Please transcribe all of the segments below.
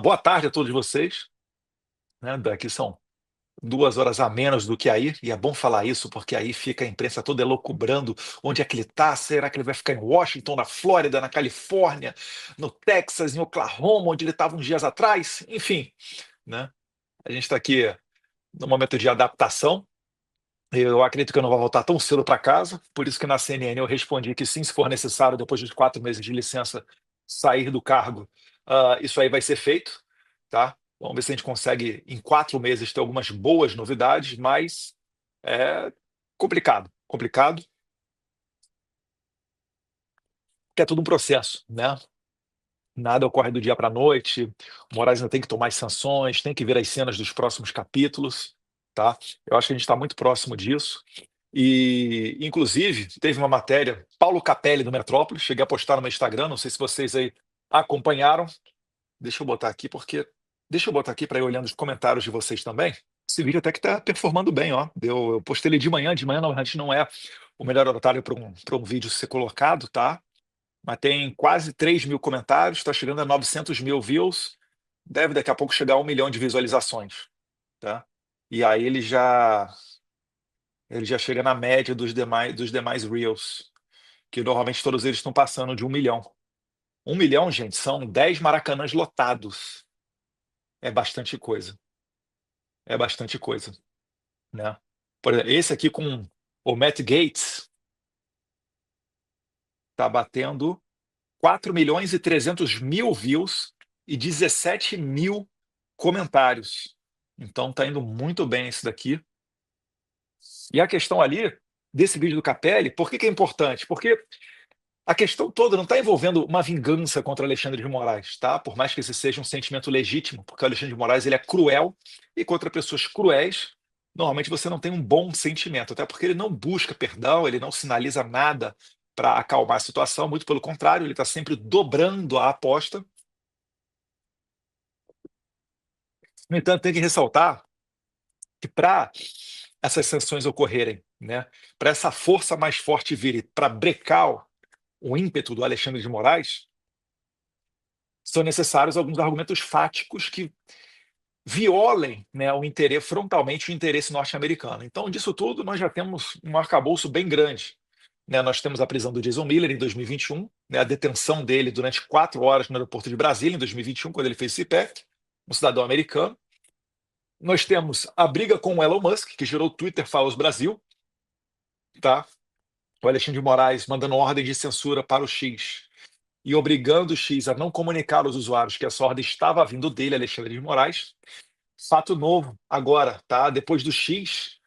Boa tarde a todos vocês, né? Daqui são 2 horas a menos do que aí, e é bom falar isso, porque aí fica a imprensa toda elucubrando onde é que ele está. Será que ele vai ficar em Washington, na Flórida, na Califórnia, no Texas, em Oklahoma, onde ele estava uns dias atrás? Enfim, né? A gente está aqui no momento de adaptação. Eu acredito que eu não vou voltar tão cedo para casa, por isso que na CNN eu respondi que sim, se for necessário, depois de 4 meses de licença, sair do cargo, isso aí vai ser feito, tá? Vamos ver se a gente consegue, em 4 meses, ter algumas boas novidades, mas é complicado, complicado, porque é tudo um processo, né? Nada ocorre do dia para a noite. O Moraes ainda tem que tomar as sanções, tem que ver as cenas dos próximos capítulos, tá? Eu acho que a gente está muito próximo disso. E, inclusive, teve uma matéria, Paulo Capelli do Metrópolis, cheguei a postar no meu Instagram, não sei se vocês aí acompanharam. Deixa eu botar aqui, Deixa eu botar aqui para ir olhando os comentários de vocês também. Esse vídeo até que está performando bem, ó. Eu postei ele de manhã, na verdade não é o melhor horário para um vídeo ser colocado, tá? Mas tem quase 3 mil comentários, está chegando a 900 mil views, deve daqui a pouco chegar a 1 milhão de visualizações, tá? E aí ele já chega na média dos demais Reels, que normalmente todos eles estão passando de 1 milhão. 1 milhão, gente, são 10 Maracanãs lotados. É bastante coisa. É bastante coisa, né? Por exemplo, esse aqui com o Matt Gaetz está batendo 4.300.000 views e 17 mil comentários. Então tá indo muito bem esse daqui. E a questão ali desse vídeo do Capelli, por que que é importante? Porque a questão toda não está envolvendo uma vingança contra Alexandre de Moraes, tá? Por mais que esse seja um sentimento legítimo, porque o Alexandre de Moraes ele é cruel, e contra pessoas cruéis, normalmente você não tem um bom sentimento, até porque ele não busca perdão, ele não sinaliza nada para acalmar a situação, muito pelo contrário, ele está sempre dobrando a aposta. No entanto, tem que ressaltar que para essas sanções ocorrerem, né, para essa força mais forte vir para brecar o ímpeto do Alexandre de Moraes, são necessários alguns argumentos fáticos que violem, né, frontalmente o interesse norte-americano. Então, disso tudo, nós já temos um arcabouço bem grande, né? Nós temos a prisão do Jason Miller em 2021, né, a detenção dele durante 4 horas no aeroporto de Brasília em 2021, quando ele fez esse CPEC, um cidadão americano. Nós temos a briga com o Elon Musk, que gerou o Twitter Files Brasil, tá? O Alexandre de Moraes mandando ordem de censura para o X e obrigando o X a não comunicar aos usuários que essa ordem estava vindo dele, Alexandre de Moraes. Fato novo agora, tá? Depois do X,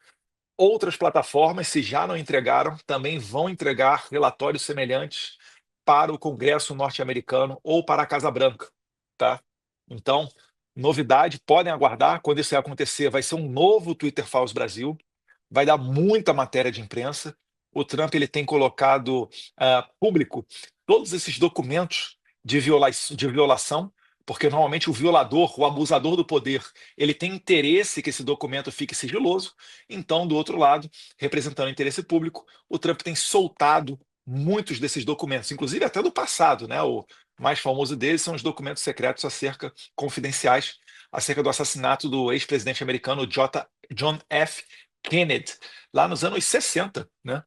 outras plataformas, se já não entregaram, também vão entregar relatórios semelhantes para o Congresso norte-americano ou para a Casa Branca, tá? Então, novidade, podem aguardar. Quando isso acontecer, vai ser um novo Twitter Files Brasil, vai dar muita matéria de imprensa. O Trump ele tem colocado público todos esses documentos de violação, porque normalmente o violador, o abusador do poder, ele tem interesse que esse documento fique sigiloso. Então, do outro lado, representando o interesse público, o Trump tem soltado muitos desses documentos, inclusive até do passado, né? O mais famoso deles são os documentos secretos confidenciais, acerca do assassinato do ex-presidente americano John F. Kennedy, lá nos anos 60, né?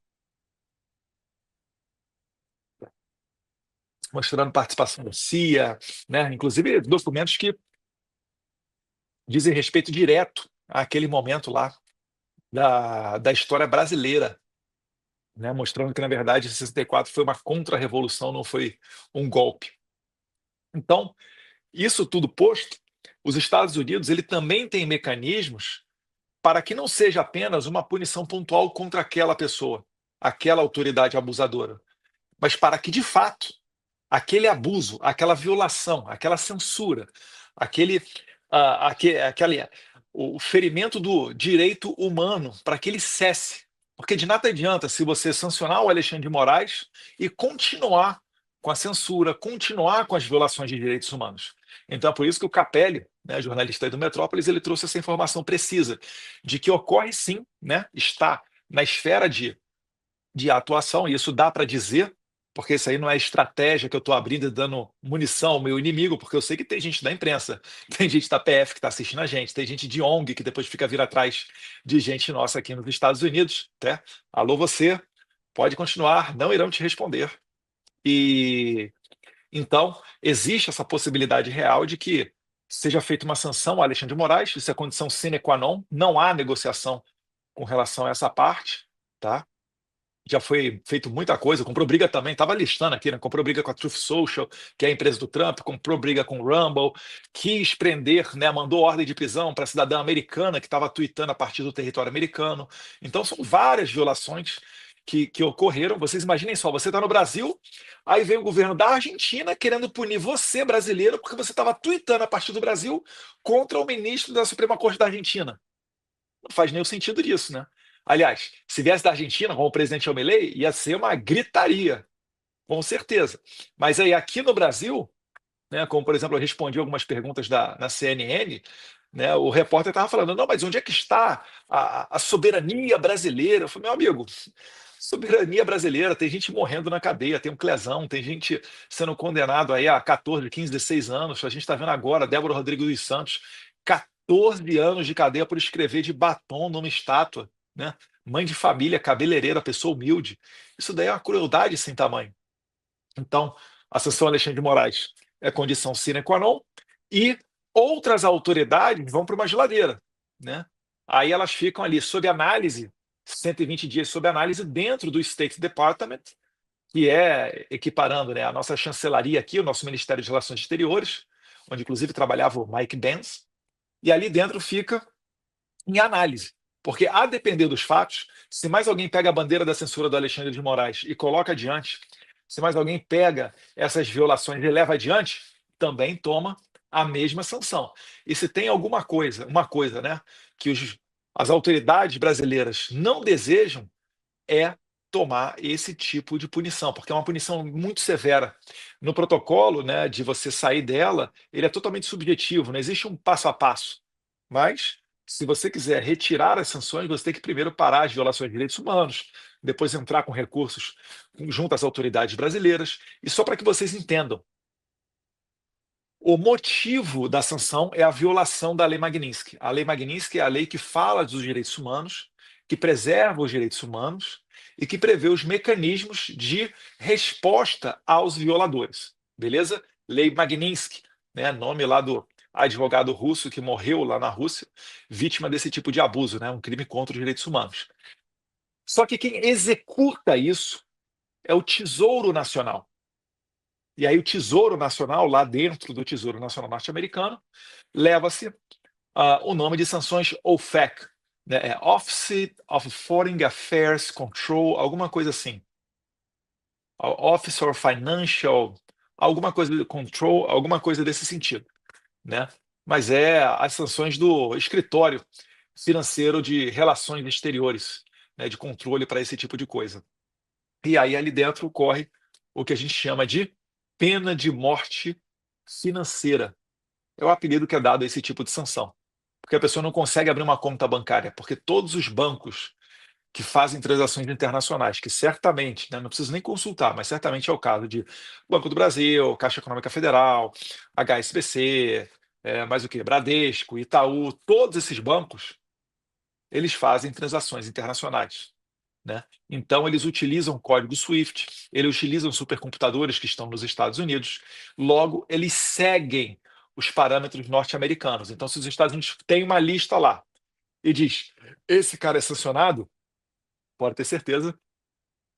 Mostrando participação da CIA, né? Inclusive documentos que dizem respeito direto àquele momento lá da história brasileira, né? Mostrando que, na verdade, 64 foi uma contra-revolução, não foi um golpe. Então, isso tudo posto, os Estados Unidos ele também tem mecanismos para que não seja apenas uma punição pontual contra aquela pessoa, aquela autoridade abusadora, mas para que, de fato, aquele abuso, aquela violação, aquela censura, aquele, aquele o ferimento do direito humano, para que ele cesse. Porque de nada adianta se você sancionar o Alexandre de Moraes e continuar com a censura, continuar com as violações de direitos humanos. Então é por isso que o Capelli, né, jornalista aí do Metrópolis, ele trouxe essa informação precisa de que ocorre sim, né, está na esfera de atuação, e isso dá para dizer, porque isso aí não é estratégia que eu estou abrindo e dando munição ao meu inimigo, porque eu sei que tem gente da imprensa, tem gente da PF que está assistindo a gente, tem gente de ONG que depois fica vir atrás de gente nossa aqui nos Estados Unidos, né? Alô, você, pode continuar, não irão te responder. E então, existe essa possibilidade real de que seja feita uma sanção ao Alexandre de Moraes, isso é condição sine qua non, não há negociação com relação a essa parte, tá? Já foi feito muita coisa, comprou briga também, estava listando aqui, né? Comprou briga com a Truth Social, que é a empresa do Trump, comprou briga com o Rumble, quis prender, né? Mandou ordem de prisão para a cidadã americana que estava tweetando a partir do território americano. Então, são várias violações que ocorreram. Vocês imaginem só, você está no Brasil, aí vem o governo da Argentina querendo punir você, brasileiro, porque você estava tweetando a partir do Brasil contra o ministro da Suprema Corte da Argentina. Não faz nenhum sentido disso, né? Aliás, se viesse da Argentina, como o presidente Milei, ia ser uma gritaria, com certeza. Mas aí aqui no Brasil, né, como por exemplo eu respondi algumas perguntas na CNN, né, o repórter estava falando, não, mas onde é que está a soberania brasileira? Eu falei, meu amigo, soberania brasileira, tem gente morrendo na cadeia, tem um Clesão, tem gente sendo condenado aí a 14, 15, 16 anos. A gente está vendo agora, Débora Rodrigues dos Santos, 14 anos de cadeia por escrever de batom numa estátua, né? Mãe de família, cabeleireira, pessoa humilde. Isso daí é uma crueldade sem tamanho. Então, a sanção Alexandre de Moraes é condição sine qua non e outras autoridades vão para uma geladeira, né? Aí elas ficam ali sob análise, 120 dias sob análise dentro do State Department, que é equiparando, né, a nossa chancelaria aqui, o nosso Ministério de Relações Exteriores, onde inclusive trabalhava o Mike Pence, e ali dentro fica em análise. Porque, a depender dos fatos, se mais alguém pega a bandeira da censura do Alexandre de Moraes e coloca adiante, se mais alguém pega essas violações e leva adiante, também toma a mesma sanção. E se tem alguma coisa, uma coisa, né, que as autoridades brasileiras não desejam, é tomar esse tipo de punição, porque é uma punição muito severa. No protocolo, né, de você sair dela, ele é totalmente subjetivo, não existe um passo a passo. Mas, se você quiser retirar as sanções, você tem que primeiro parar as violações de direitos humanos, depois entrar com recursos junto às autoridades brasileiras. E só para que vocês entendam, o motivo da sanção é a violação da Lei Magnitsky. A Lei Magnitsky é a lei que fala dos direitos humanos, que preserva os direitos humanos e que prevê os mecanismos de resposta aos violadores. Beleza? Lei Magnitsky, né? Nome lá do advogado russo que morreu lá na Rússia, vítima desse tipo de abuso, né? Um crime contra os direitos humanos. Só que quem executa isso é o Tesouro Nacional. E aí o Tesouro Nacional, lá dentro do Tesouro Nacional norte-americano, leva-se o nome de sanções OFAC, né? É Office of Foreign Affairs Control, alguma coisa assim. Office of Financial, alguma coisa de control, alguma coisa desse sentido, né? Mas é as sanções do escritório financeiro de relações exteriores, né, de controle para esse tipo de coisa. E aí ali dentro ocorre o que a gente chama de pena de morte financeira. É o apelido que é dado a esse tipo de sanção. Porque a pessoa não consegue abrir uma conta bancária, porque todos os bancos que fazem transações internacionais, que certamente, né, não preciso nem consultar, mas certamente é o caso de Banco do Brasil, Caixa Econômica Federal, HSBC, mais o que? Bradesco, Itaú, todos esses bancos, eles fazem transações internacionais, né? Então, eles utilizam o código SWIFT, eles utilizam supercomputadores que estão nos Estados Unidos, logo, eles seguem os parâmetros norte-americanos. Então, se os Estados Unidos têm uma lista lá e diz, esse cara é sancionado, pode ter certeza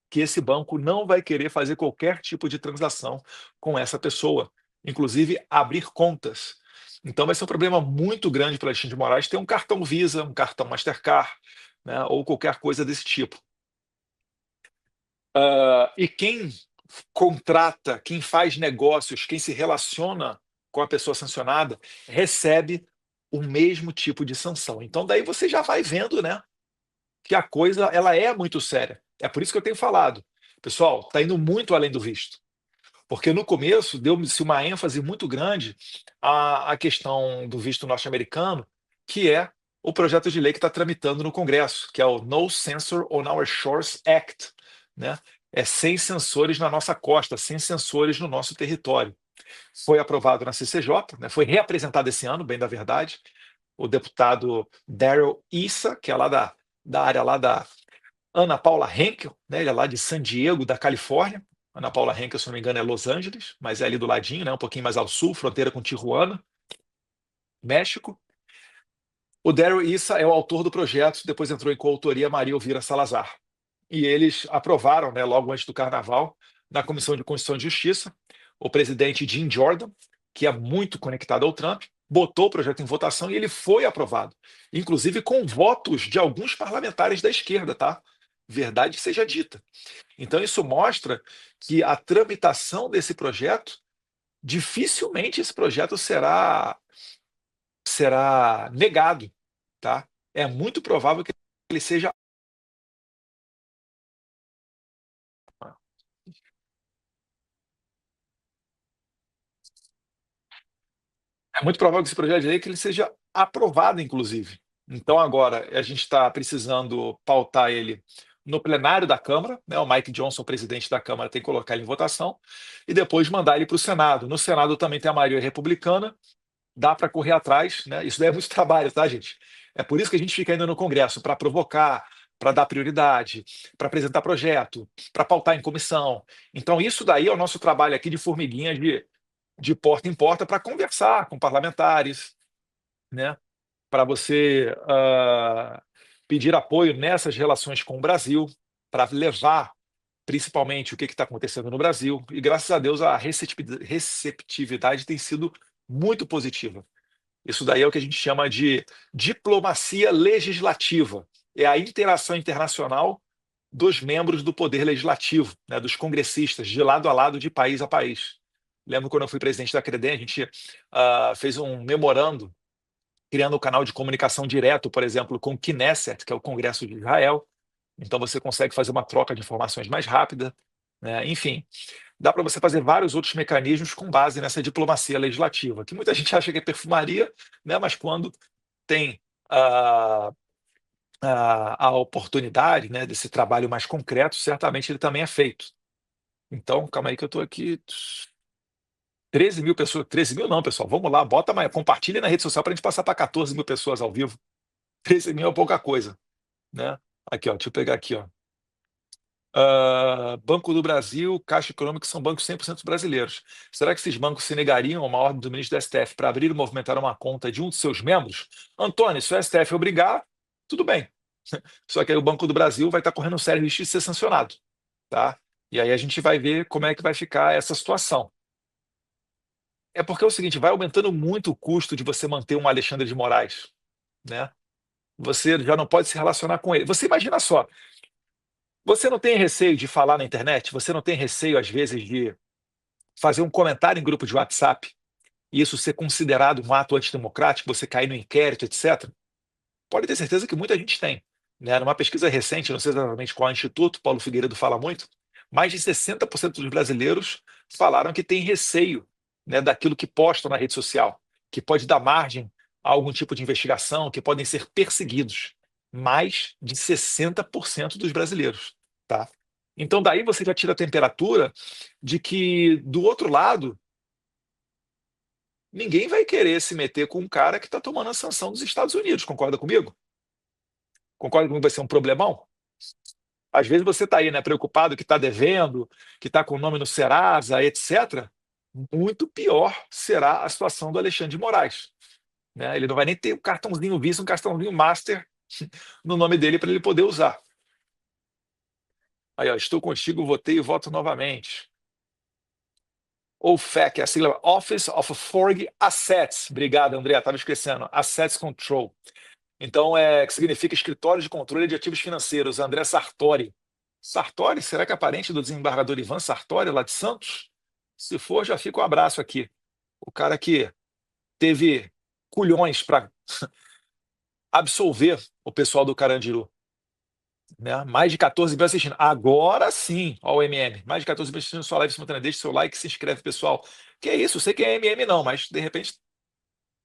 que esse banco não vai querer fazer qualquer tipo de transação com essa pessoa, inclusive abrir contas. Então vai ser um problema muito grande para Alexandre de Moraes ter um cartão Visa, um cartão Mastercard, né, ou qualquer coisa desse tipo. E quem contrata, quem faz negócios, quem se relaciona com a pessoa sancionada, recebe o mesmo tipo de sanção. Então daí você já vai vendo, né, que a coisa ela é muito séria. É por isso que eu tenho falado. Pessoal, está indo muito além do visto. Porque no começo deu-se uma ênfase muito grande à questão do visto norte-americano, que é o projeto de lei que está tramitando no Congresso, que é o No Censor on Our Shores Act, né? sem sensores na nossa costa, sem sensores no nosso território. Foi aprovado na CCJ, né, foi reapresentado esse ano, bem da verdade, o deputado Darrell Issa, que é lá da área lá da Ana Paula Henkel, né, ele é lá de San Diego, da Califórnia. Ana Paula Henkel, se não me engano, é Los Angeles, mas é ali do ladinho, né, um pouquinho mais ao sul, fronteira com Tijuana, México. O Darrell Issa é o autor do projeto, depois entrou em coautoria Maria Elvira Salazar. E eles aprovaram, né, logo antes do Carnaval, na Comissão de Constituição e Justiça, o presidente Jim Jordan, que é muito conectado ao Trump, botou o projeto em votação e ele foi aprovado, inclusive com votos de alguns parlamentares da esquerda, tá? Verdade seja dita. Então isso mostra que a tramitação desse projeto, dificilmente esse projeto será negado, tá? É muito provável que ele seja. É muito provável que esse projeto de lei que ele seja aprovado, inclusive. Então, agora, a gente está precisando pautar ele no plenário da Câmara, né? O Mike Johnson, o presidente da Câmara, tem que colocar ele em votação, e depois mandar ele para o Senado. No Senado também tem a maioria republicana, dá para correr atrás, né? Isso daí é muito trabalho, tá, gente? É por isso que a gente fica ainda no Congresso, para provocar, para dar prioridade, para apresentar projeto, para pautar em comissão. Então, isso daí é o nosso trabalho aqui de formiguinha de porta em porta para conversar com parlamentares, né? Para você pedir apoio nessas relações com o Brasil, para levar principalmente o que está acontecendo no Brasil. E graças a Deus a receptividade tem sido muito positiva. Isso daí é o que a gente chama de diplomacia legislativa. É a interação internacional dos membros do Poder Legislativo, né, dos congressistas, de lado a lado, de país a país. Lembro quando eu fui presidente da CREDEM, a gente fez um memorando, criando um canal de comunicação direto, por exemplo, com o Knesset, que é o Congresso de Israel. Então você consegue fazer uma troca de informações mais rápida, né? Enfim, dá para você fazer vários outros mecanismos com base nessa diplomacia legislativa, que muita gente acha que é perfumaria, né? Mas quando tem a oportunidade, né, desse trabalho mais concreto, certamente ele também é feito. Então, calma aí que eu estou aqui. 13 mil pessoas. 13 mil não, pessoal. Vamos lá, bota mais, compartilha na rede social para a gente passar para 14 mil pessoas ao vivo. 13 mil é pouca coisa, né? Aqui, ó, deixa eu pegar aqui, ó. Banco do Brasil, Caixa Econômica são bancos 100% brasileiros. Será que esses bancos se negariam a uma ordem do ministro do STF para abrir e movimentar uma conta de um de seus membros? Antônio, se o STF obrigar, tudo bem. Só que aí o Banco do Brasil vai estar correndo um sério risco de ser sancionado, tá? E aí a gente vai ver como é que vai ficar essa situação. É porque é o seguinte, vai aumentando muito o custo de você manter um Alexandre de Moraes, né? Você já não pode se relacionar com ele. Você imagina só, você não tem receio de falar na internet? Você não tem receio, às vezes, de fazer um comentário em grupo de WhatsApp e isso ser considerado um ato antidemocrático, você cair no inquérito, etc.? Pode ter certeza que muita gente tem, né? Numa pesquisa recente, não sei exatamente qual instituto, Paulo Figueiredo fala muito, mais de 60% dos brasileiros falaram que tem receio, né, daquilo que postam na rede social, que pode dar margem a algum tipo de investigação, que podem ser perseguidos. Mais de 60% dos brasileiros, tá? Então daí você já tira a temperatura de que, do outro lado, ninguém vai querer se meter com um cara que está tomando a sanção dos Estados Unidos, concorda comigo? Concorda comigo que vai ser um problemão? Às vezes você está aí, né, preocupado que está devendo, que está com o nome no Serasa, etc. Muito pior será a situação do Alexandre de Moraes, né? Ele não vai nem ter um cartãozinho Visa, um cartãozinho Master no nome dele para ele poder usar. Aí, ó, estou contigo, votei e voto novamente. OFAC, a sigla Office of Foreign Assets. Obrigado, André, estava esquecendo. Assets Control. Então, que significa Escritório de Controle de Ativos Financeiros. André Sartori. Sartori? Será que é parente do desembargador Ivan Sartori, lá de Santos? Se for, já fica um abraço aqui. O cara que teve culhões para absolver o pessoal do Carandiru, né? Mais de 14 mil assistindo. Agora sim, ó, o MM. Mais de 14 mil assistindo sua live simultânea. Deixe seu like e se inscreve, pessoal. Que é isso? Eu sei que é MM não, mas de repente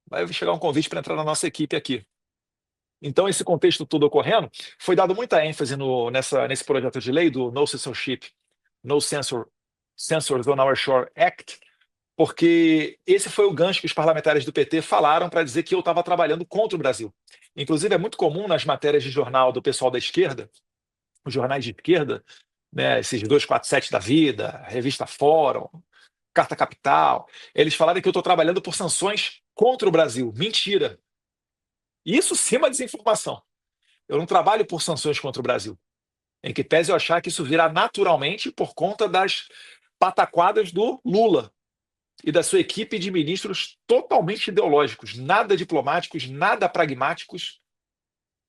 vai chegar um convite para entrar na nossa equipe aqui. Então, esse contexto todo ocorrendo, foi dado muita ênfase nesse projeto de lei do No Censorship No Censors on Our Shore Act, porque esse foi o gancho que os parlamentares do PT falaram para dizer que eu estava trabalhando contra o Brasil. Inclusive, é muito comum nas matérias de jornal do pessoal da esquerda, os jornais de esquerda, né, esses 247 da vida, Revista Fórum, Carta Capital, eles falarem que eu estou trabalhando por sanções contra o Brasil. Mentira. Isso sim é uma desinformação. Eu não trabalho por sanções contra o Brasil. Em que pese eu achar que isso virá naturalmente por conta das pataquadas do Lula e da sua equipe de ministros totalmente ideológicos, nada diplomáticos, nada pragmáticos,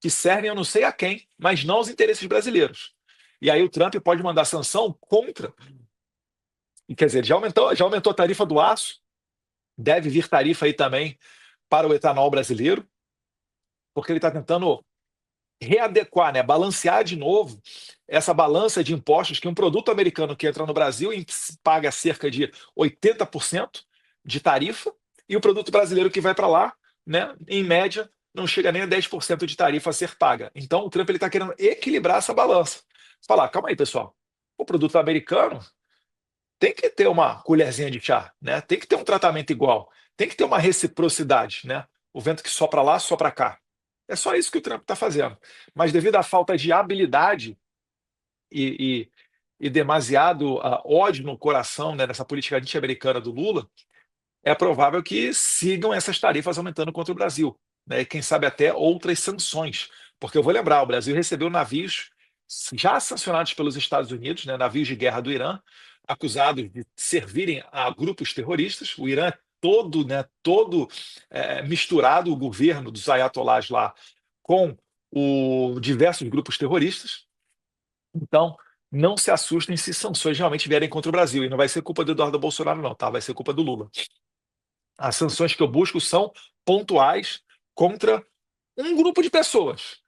que servem eu não sei a quem, mas não aos interesses brasileiros. E aí o Trump pode mandar sanção contra. E, quer dizer, já aumentou a tarifa do aço, deve vir tarifa aí também para o etanol brasileiro, porque ele está tentando readequar, né, balancear de novo essa balança de impostos que um produto americano que entra no Brasil paga cerca de 80% de tarifa, e o produto brasileiro que vai para lá, né, em média, não chega nem a 10% de tarifa a ser paga. Então, o Trump está querendo equilibrar essa balança. Falar, calma aí, pessoal, o produto americano tem que ter uma colherzinha de chá, né? Tem que ter um tratamento igual, tem que ter uma reciprocidade, né? O vento que sopra lá, sopra cá. É só isso que o Trump está fazendo. Mas devido à falta de habilidade e, e demasiado ódio no coração, né, nessa política anti-americana do Lula, é provável que sigam essas tarifas aumentando contra o Brasil, né? E quem sabe até outras sanções. Porque eu vou lembrar, o Brasil recebeu navios já sancionados pelos Estados Unidos, né, navios de guerra do Irã, acusados de servirem a grupos terroristas. O Irã é todo, né, todo misturado, o governo dos ayatolás lá, com diversos grupos terroristas. Então, não se assustem se sanções realmente vierem contra o Brasil. E não vai ser culpa do Eduardo Bolsonaro, não, tá? Vai ser culpa do Lula. As sanções que eu busco são pontuais contra um grupo de pessoas.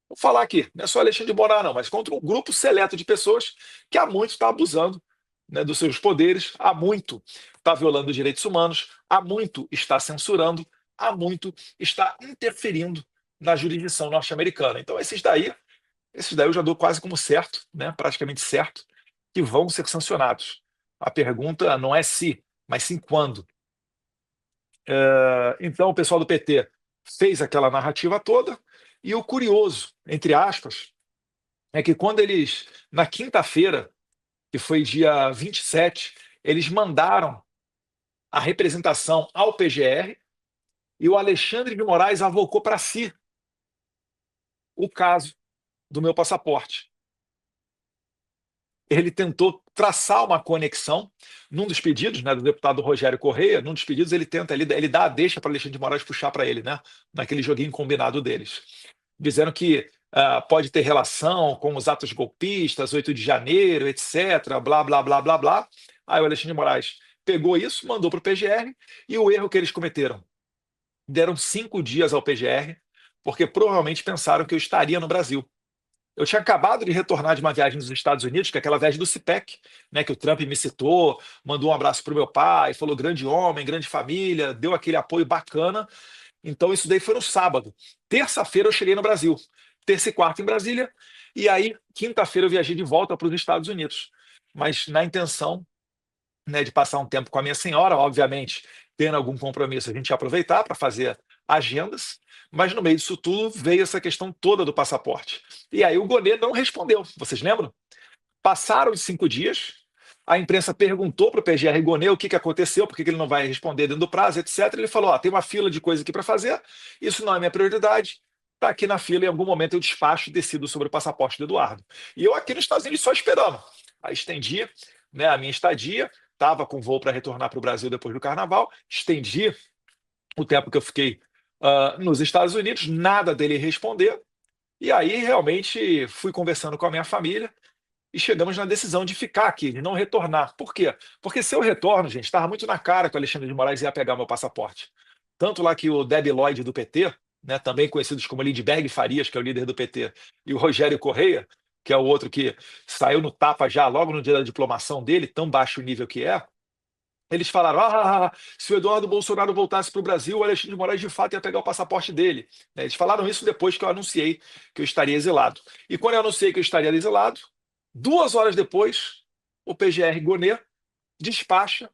Vou falar aqui, não é só Alexandre de Moraes, não, mas contra um grupo seleto de pessoas que há muito está abusando, né, dos seus poderes, há muito está violando os direitos humanos, há muito está censurando, há muito está interferindo na jurisdição norte-americana. Então, esses daí eu já dou quase como certo, né, praticamente certo, que vão ser sancionados. A pergunta não é se, mas sim quando. Então, o pessoal do PT fez aquela narrativa toda, e o curioso, entre aspas, é que quando eles, na quinta-feira, que foi dia 27, eles mandaram a representação ao PGR, e o Alexandre de Moraes avocou para si o caso do meu passaporte. Ele tentou traçar uma conexão num dos pedidos, né, do deputado Rogério Correia. Num dos pedidos ele dá a deixa para Alexandre de Moraes puxar para ele, né, naquele joguinho combinado deles, dizendo que pode ter relação com os atos golpistas, 8 de janeiro, etc, blá, blá, blá, blá, blá. Aí o Alexandre de Moraes pegou isso, mandou para o PGR, e o erro que eles cometeram, deram 5 dias ao PGR, porque provavelmente pensaram que eu estaria no Brasil. Eu tinha acabado de retornar de uma viagem dos Estados Unidos, que é aquela viagem do CIPEC, né, que o Trump me citou, mandou um abraço para o meu pai, falou grande homem, grande família, deu aquele apoio bacana. Então isso daí foi no sábado. Terça-feira eu cheguei no Brasil. Terça e quarta em Brasília. E aí, quinta-feira eu viajei de volta para os Estados Unidos. Mas na intenção, né, de passar um tempo com a minha senhora, obviamente, tendo algum compromisso, a gente ia aproveitar para fazer agendas, mas no meio disso tudo veio essa questão toda do passaporte. E aí o Gonê não respondeu, vocês lembram? Passaram os 5 dias, a imprensa perguntou para o PGR Gonê o que aconteceu, por que ele não vai responder dentro do prazo, etc. Ele falou, tem uma fila de coisa aqui para fazer, isso não é minha prioridade, está aqui na fila, em algum momento eu despacho e decido sobre o passaporte do Eduardo. E eu aqui nos Estados Unidos só esperando. Aí estendi, né, a minha estadia, estava com voo para retornar para o Brasil depois do Carnaval, estendi o tempo que eu fiquei nos Estados Unidos, nada dele responder, e aí realmente fui conversando com a minha família, e chegamos na decisão de ficar aqui, de não retornar. Por quê? Porque se eu retorno, gente, estava muito na cara que o Alexandre de Moraes ia pegar meu passaporte. Tanto lá que o Debi Lloyd do PT, né, também conhecidos como Lindbergh Farias, que é o líder do PT, e o Rogério Correia, que é o outro que saiu no tapa já logo no dia da diplomação dele, tão baixo o nível que é, eles falaram, se o Eduardo Bolsonaro voltasse para o Brasil, o Alexandre de Moraes de fato ia pegar o passaporte dele, né? Eles falaram isso depois que eu anunciei que eu estaria exilado. E quando eu anunciei que eu estaria exilado, 2 horas depois, o PGR Gonê despacha,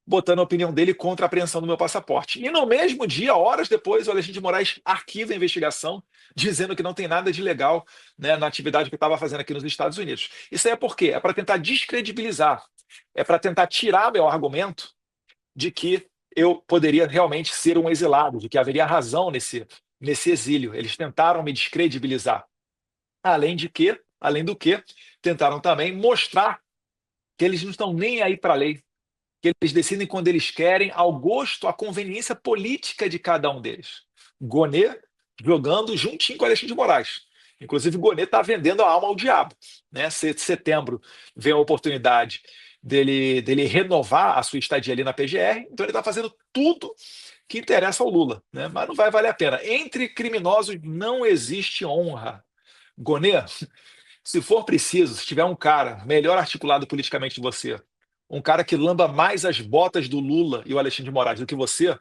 botando a opinião dele contra a apreensão do meu passaporte. E no mesmo dia, horas depois, o Alexandre de Moraes arquiva a investigação, dizendo que não tem nada de legal, né, na atividade que eu estava fazendo aqui nos Estados Unidos. Isso aí é por quê? É para tentar descredibilizar, é para tentar tirar meu argumento de que eu poderia realmente ser um exilado, de que haveria razão nesse exílio. Eles tentaram me descredibilizar. Além do que, tentaram também mostrar que eles não estão nem aí para a lei, que eles decidem quando eles querem, ao gosto, à conveniência política de cada um deles. Gonê jogando juntinho com Alexandre de Moraes. Inclusive, Gonê está vendendo a alma ao diabo. Né? Setembro vem a oportunidade dele renovar a sua estadia ali na PGR, então ele está fazendo tudo que interessa ao Lula, né? Mas não vai valer a pena. Entre criminosos não existe honra. Gonê, se for preciso, se tiver um cara melhor articulado politicamente que você, um cara que lamba mais as botas do Lula e o Alexandre de Moraes do que você,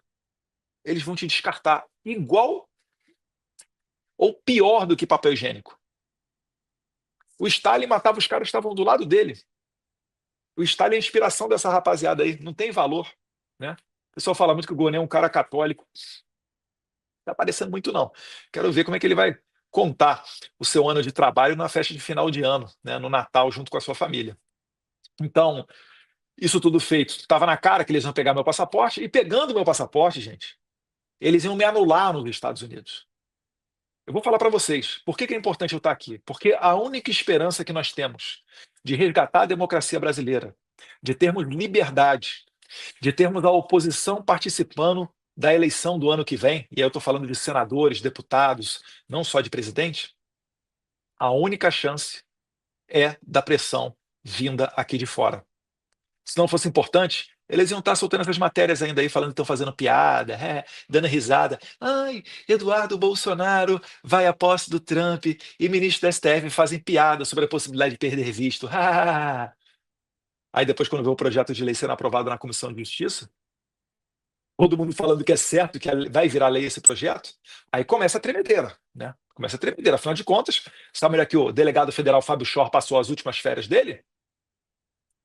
eles vão te descartar igual ou pior do que papel higiênico. O Stalin matava os caras que estavam do lado dele. O Stalin é a inspiração dessa rapaziada aí, não tem valor, né? O pessoal fala muito que o Gonê é um cara católico. Não tá aparecendo muito, não. Quero ver como é que ele vai contar o seu ano de trabalho na festa de final de ano, né? No Natal, junto com a sua família. Então, isso tudo feito, estava na cara que eles iam pegar meu passaporte, e pegando meu passaporte, gente, eles iam me anular nos Estados Unidos. Eu vou falar para vocês, por que que é importante eu estar aqui? Porque a única esperança que nós temos de resgatar a democracia brasileira, de termos liberdade, de termos a oposição participando da eleição do ano que vem, e aí eu estou falando de senadores, deputados, não só de presidente, a única chance é da pressão vinda aqui de fora. Se não fosse importante, eles iam estar soltando essas matérias ainda aí, falando que estão fazendo piada, dando risada. Ai, Eduardo Bolsonaro vai à posse do Trump e ministros da STF fazem piada sobre a possibilidade de perder visto. Aí depois, quando vê o projeto de lei sendo aprovado na Comissão de Justiça, todo mundo falando que é certo, que vai virar lei esse projeto, aí começa a tremedeira, né? Começa a tremedeira. Afinal de contas, sabe onde é que o delegado federal Fábio Chor passou as últimas férias dele?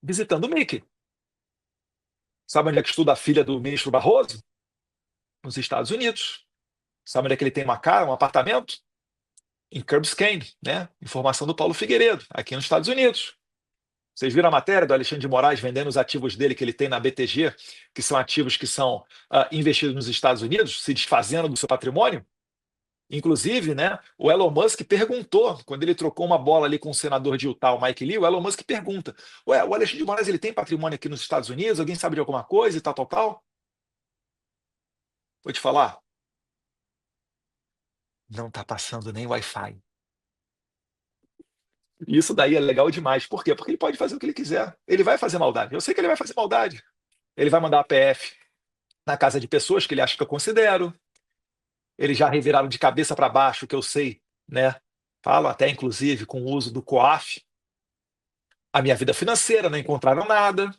Visitando o Mickey. Sabe onde é que estuda a filha do ministro Barroso? Nos Estados Unidos. Sabe onde é que ele tem uma casa, um apartamento? Em Key Biscayne, né? Informação do Paulo Figueiredo, aqui nos Estados Unidos. Vocês viram a matéria do Alexandre de Moraes vendendo os ativos dele que ele tem na BTG, que são ativos que são investidos nos Estados Unidos, se desfazendo do seu patrimônio? Inclusive, né, o Elon Musk perguntou, quando ele trocou uma bola ali com o senador de Utah, o Mike Lee, o Elon Musk pergunta: Ué, o Alexandre de Moraes ele tem patrimônio aqui nos Estados Unidos? Alguém sabe de alguma coisa e tal, tal, tal? Vou te falar, não está passando nem Wi-Fi. Isso daí é legal demais. Por quê? Porque ele pode fazer o que ele quiser. Ele vai fazer maldade. Eu sei que ele vai fazer maldade. Ele vai mandar a PF na casa de pessoas que ele acha que eu considero. Eles já reviraram de cabeça para baixo, que eu sei, né? Falo até, inclusive, com o uso do COAF, a minha vida financeira, não encontraram nada.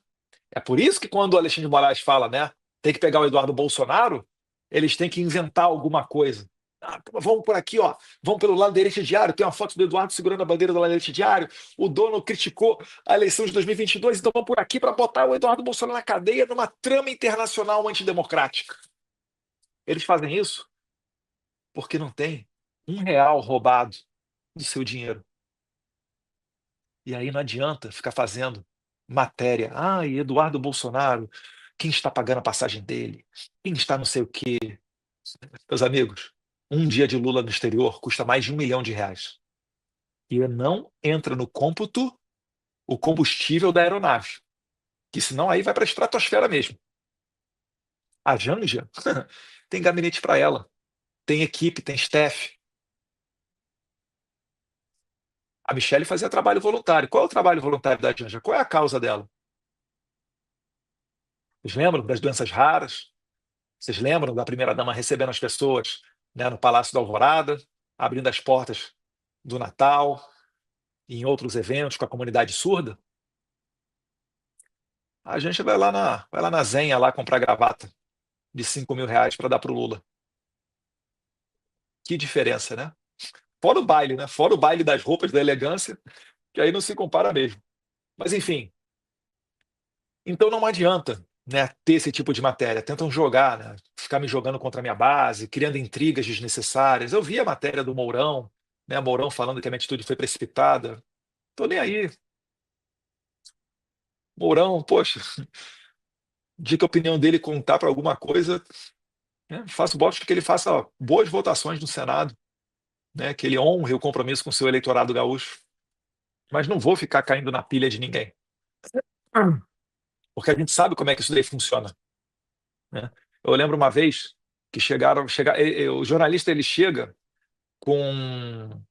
É por isso que quando o Alexandre de Moraes fala, né, tem que pegar o Eduardo Bolsonaro, eles têm que inventar alguma coisa. Vamos por aqui, ó. Vamos pelo lado direito diário. Tem uma foto do Eduardo segurando a bandeira do lado direito diário. O dono criticou a eleição de 2022, então vamos por aqui para botar o Eduardo Bolsonaro na cadeia numa trama internacional antidemocrática. Eles fazem isso porque não tem R$ 1 roubado do seu dinheiro. E aí não adianta ficar fazendo matéria. Ai, Eduardo Bolsonaro, quem está pagando a passagem dele? Quem está não sei o quê? Meus amigos, um dia de Lula no exterior custa mais de R$ 1 milhão. E não entra no cômputo o combustível da aeronave, que senão aí vai para a estratosfera mesmo. A Janja tem gabinete para ela, tem equipe, tem staff. A Michelle fazia trabalho voluntário. Qual é o trabalho voluntário da Janja? Qual é a causa dela? Vocês lembram das doenças raras? Vocês lembram da primeira-dama recebendo as pessoas, né, no Palácio da Alvorada, abrindo as portas do Natal e em outros eventos com a comunidade surda? A gente vai lá na Zenha lá comprar gravata de R$ 5.000 para dar para o Lula. Que diferença, né? Fora o baile, né? Fora o baile das roupas, da elegância, que aí não se compara mesmo. Mas, enfim, então não adianta, né, ter esse tipo de matéria. Tentam jogar, né, ficar me jogando contra a minha base, criando intrigas desnecessárias. Eu vi a matéria do Mourão, né, Mourão falando que a minha atitude foi precipitada. Tô nem aí. Mourão, poxa, de que a opinião dele contar para alguma coisa, né, faço votos que ele faça boas votações no Senado, né, que ele honre o compromisso com o seu eleitorado gaúcho. Mas não vou ficar caindo na pilha de ninguém, porque a gente sabe como é que isso daí funciona, né? Eu lembro uma vez que o jornalista ele chega com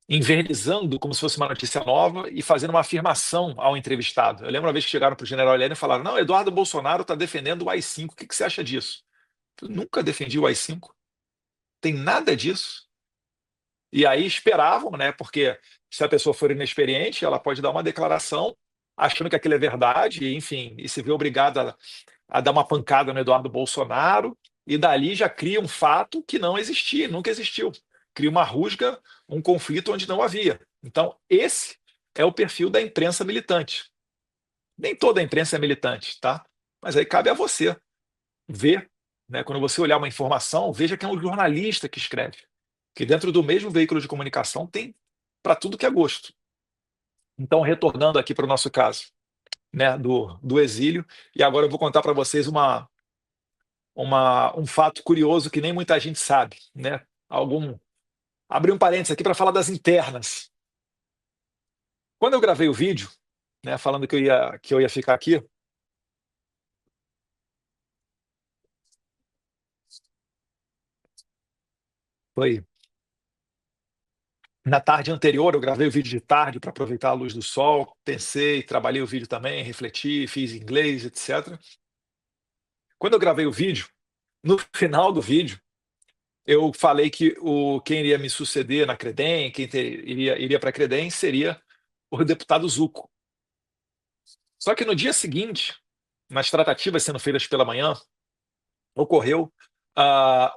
invernizando como se fosse uma notícia nova e fazendo uma afirmação ao entrevistado. Eu lembro uma vez que chegaram para o general Heleno e falaram: não, Eduardo Bolsonaro está defendendo o AI-5. O que que você acha disso? Eu nunca defendi o AI-5. Tem nada disso. E aí esperavam, né? Porque se a pessoa for inexperiente, ela pode dar uma declaração achando que aquilo é verdade, e, enfim, e se vê obrigada a dar uma pancada no Eduardo Bolsonaro, e dali já cria um fato que não existia, nunca existiu. Cria uma rusga, um conflito onde não havia. Então, esse é o perfil da imprensa militante. Nem toda a imprensa é militante, tá? Mas aí cabe a você ver, né? Quando você olhar uma informação, veja que é um jornalista que escreve, que dentro do mesmo veículo de comunicação tem para tudo que é gosto. Então, retornando aqui para o nosso caso, né, do exílio, e agora eu vou contar para vocês um fato curioso que nem muita gente sabe, né? Abrir um parênteses aqui para falar das internas. Quando eu gravei o vídeo, né, falando que eu ia ficar aqui, foi na tarde anterior, eu gravei o vídeo de tarde para aproveitar a luz do sol, pensei, trabalhei o vídeo também, refleti, fiz inglês, etc. Quando eu gravei o vídeo, no final do vídeo, eu falei que quem iria me suceder na Credem, iria para a Credem, seria o deputado Zucco. Só que no dia seguinte, nas tratativas sendo feitas pela manhã, ocorreu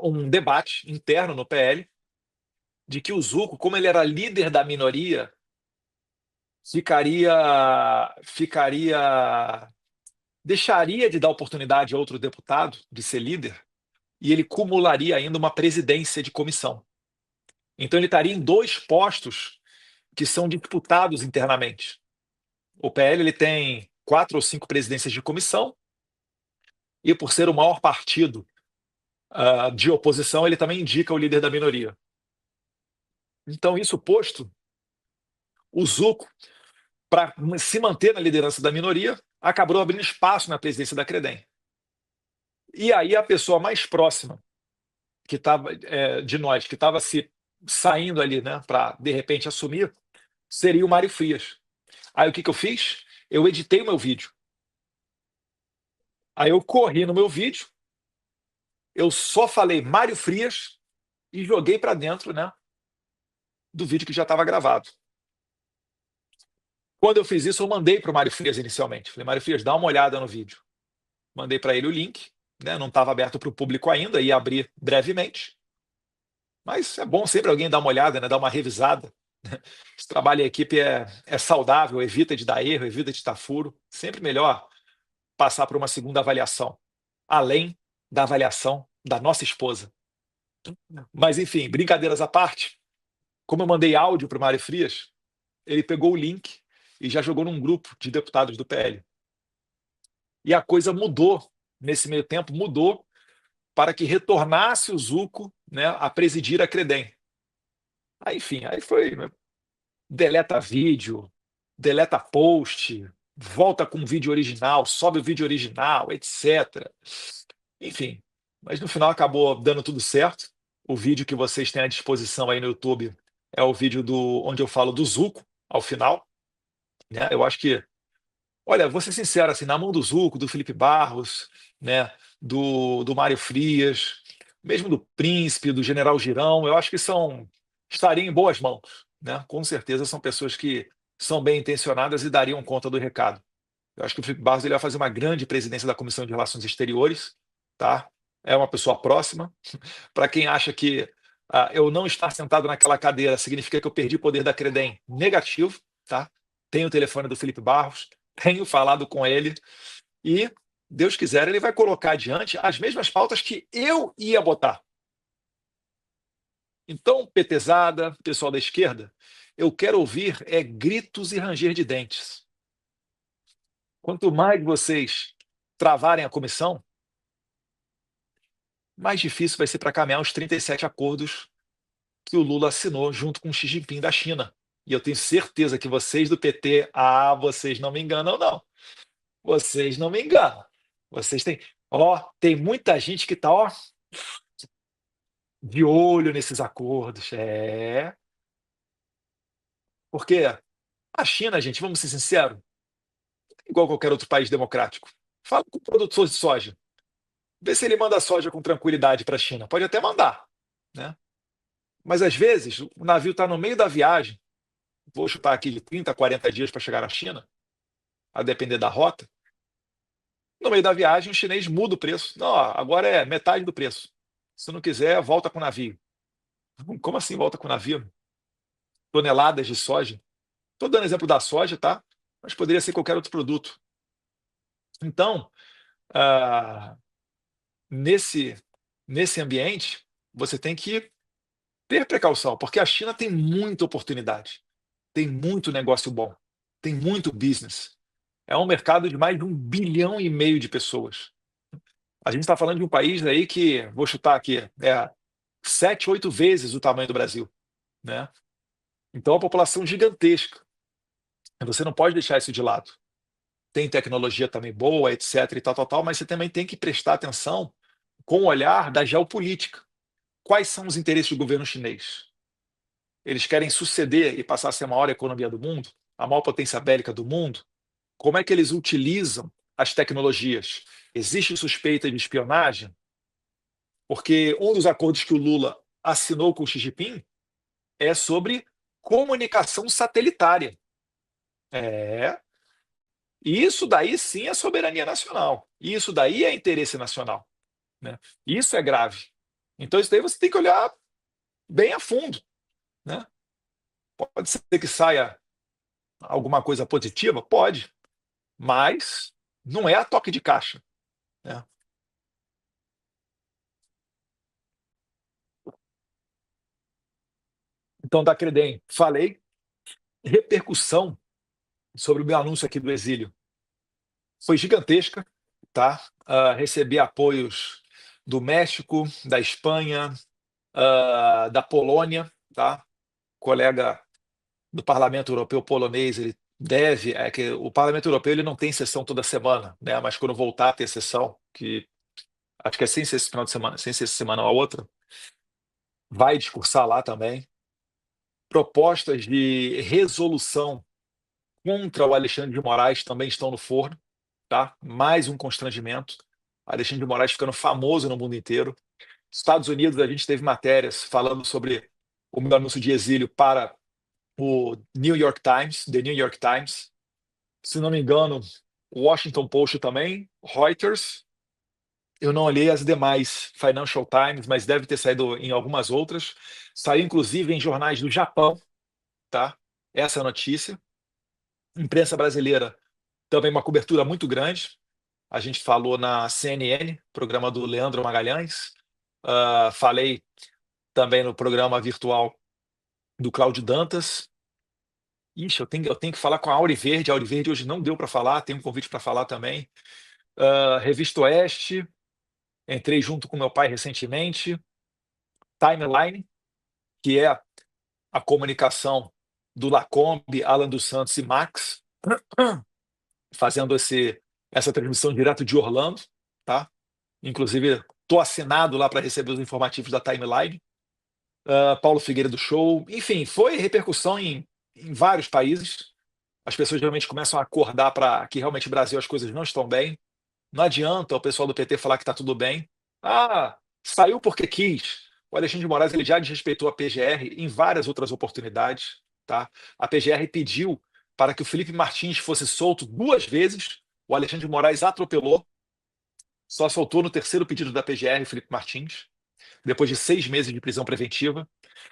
um debate interno no PL de que o Zucco, como ele era líder da minoria, ficaria deixaria de dar oportunidade a outro deputado de ser líder e ele cumularia ainda uma presidência de comissão. Então ele estaria em dois postos que são disputados internamente. O PL ele tem 4 ou 5 presidências de comissão e por ser o maior partido de oposição, ele também indica o líder da minoria. Então, isso posto, o Zucco, para se manter na liderança da minoria, acabou abrindo espaço na presidência da Credem. E aí a pessoa mais próxima que estava de nós, que estava se saindo ali, né, para de repente assumir, seria o Mário Frias. Aí o que eu fiz? Eu editei o meu vídeo. Aí eu corri no meu vídeo, eu só falei Mário Frias e joguei para dentro, né, do vídeo que já estava gravado. Quando eu fiz isso, eu mandei para o Mário Frias inicialmente. Falei, Mário Frias, dá uma olhada no vídeo. Mandei para ele o link, né? Não estava aberto para o público ainda, ia abrir brevemente. Mas é bom sempre alguém dar uma olhada, né? Dar uma revisada. Esse trabalho em equipe é saudável, evita de dar erro, evita de estar furo. Sempre melhor passar por uma segunda avaliação, além da avaliação da nossa esposa. Mas, enfim, brincadeiras à parte, como eu mandei áudio para o Mário Frias, ele pegou o link e já jogou num grupo de deputados do PL. E a coisa mudou, nesse meio tempo, mudou para que retornasse o Zucco, né, a presidir a Credem. Aí, enfim, aí foi, né, deleta vídeo, deleta post, volta com o vídeo original, sobe o vídeo original, etc. Enfim, mas no final acabou dando tudo certo. O vídeo que vocês têm à disposição aí no YouTube é o vídeo onde eu falo do Zucco, ao final, né? Eu acho que, olha, vou ser sincero, assim, na mão do Zucco, do Felipe Barros, né, do Mário Frias, mesmo do Príncipe, do General Girão, eu acho que estariam em boas mãos, né? Com certeza são pessoas que são bem intencionadas e dariam conta do recado. Eu acho que o Felipe Barros ele vai fazer uma grande presidência da Comissão de Relações Exteriores, tá? É uma pessoa próxima. Para quem acha que eu não estar sentado naquela cadeira significa que eu perdi o poder da Credem, negativo, tá? tenho o telefone do Felipe Barros, tenho falado com ele e, Deus quiser, ele vai colocar adiante as mesmas pautas que eu ia botar. Então, petezada, pessoal da esquerda, eu quero ouvir gritos e ranger de dentes. Quanto mais vocês travarem a comissão, mais difícil vai ser para caminhar os 37 acordos que o Lula assinou junto com o Xi Jinping da China. E eu tenho certeza que vocês do PT, vocês não me enganam, não. Vocês não me enganam. Vocês têm, tem muita gente que está, de olho nesses acordos. Porque a China, gente, vamos ser sinceros, igual qualquer outro país democrático. Fala com o produtor de soja. Vê se ele manda soja com tranquilidade para a China. Pode até mandar, né? Mas às vezes o navio está no meio da viagem, vou chutar aqui de 30 a 40 dias para chegar na China, a depender da rota. No meio da viagem, o chinês muda o preço. Não, agora é metade do preço. Se não quiser, volta com o navio. Como assim volta com o navio? Toneladas de soja. Estou dando exemplo da soja, tá? Mas poderia ser qualquer outro produto. Então, ah, nesse, nesse ambiente, você tem que ter precaução, porque a China tem muita oportunidade, tem muito negócio bom, tem muito business. É um mercado de mais de 1,5 bilhão de pessoas. A gente está falando de um país aí que, vou chutar aqui, é 7, 8 vezes o tamanho do Brasil, né? Então, é uma população gigantesca. Você não pode deixar isso de lado. Tem tecnologia também boa, etc, e tal, tal, tal, mas você também tem que prestar atenção com o olhar da geopolítica. Quais são os interesses do governo chinês? Eles querem suceder e passar a ser a maior economia do mundo, a maior potência bélica do mundo? Como é que eles utilizam as tecnologias? Existe suspeita de espionagem? Porque um dos acordos que o Lula assinou com o Xi Jinping é sobre comunicação satelitária. É. Isso daí sim é soberania nacional. Isso daí é interesse nacional, né? Isso é grave. Então isso daí você tem que olhar bem a fundo, né? Pode ser que saia alguma coisa positiva? Pode, mas não é a toque de caixa, né? Então, da Credem, falei, repercussão sobre o meu anúncio aqui do exílio foi gigantesca, tá? Recebi apoios do México, da Espanha, da Polônia, tá? Colega do Parlamento Europeu polonês, ele deve, que o Parlamento Europeu ele não tem sessão toda semana, né? Mas quando voltar a ter sessão, que acho que é sem ser esse final de semana, sem ser essa semana ou a outra, vai discursar lá também. Propostas de resolução contra o Alexandre de Moraes também estão no forno, tá? Mais um constrangimento. Alexandre de Moraes ficando famoso no mundo inteiro. Estados Unidos, a gente teve matérias falando sobre o meu anúncio de exílio para o New York Times, The New York Times. Se não me engano, o Washington Post também, Reuters. Eu não olhei as demais Financial Times, mas deve ter saído em algumas outras. Saiu inclusive em jornais do Japão, tá? Essa é a notícia. Imprensa brasileira também uma cobertura muito grande. A gente falou na CNN, programa do Leandro Magalhães. Falei também no programa virtual do Cláudio Dantas. Ixi, eu tenho que falar com a Auriverde. A Auriverde hoje não deu para falar, tem um convite para falar também. Revista Oeste, entrei junto com meu pai recentemente. Timeline, que é a comunicação do Lacombe, Alan dos Santos e Max, fazendo essa transmissão direto de Orlando, tá? Inclusive, estou assinado lá para receber os informativos da Timeline. Paulo Figueiredo do Show. Enfim, foi repercussão em vários países. As pessoas realmente começam a acordar para que realmente no Brasil as coisas não estão bem. Não adianta o pessoal do PT falar que está tudo bem. Saiu porque quis. O Alexandre de Moraes ele já desrespeitou a PGR em várias outras oportunidades. Tá? A PGR pediu para que o Felipe Martins fosse solto 2 vezes. O Alexandre de Moraes atropelou. Só soltou no terceiro pedido da PGR o Felipe Martins. depois de 6 meses de prisão preventiva.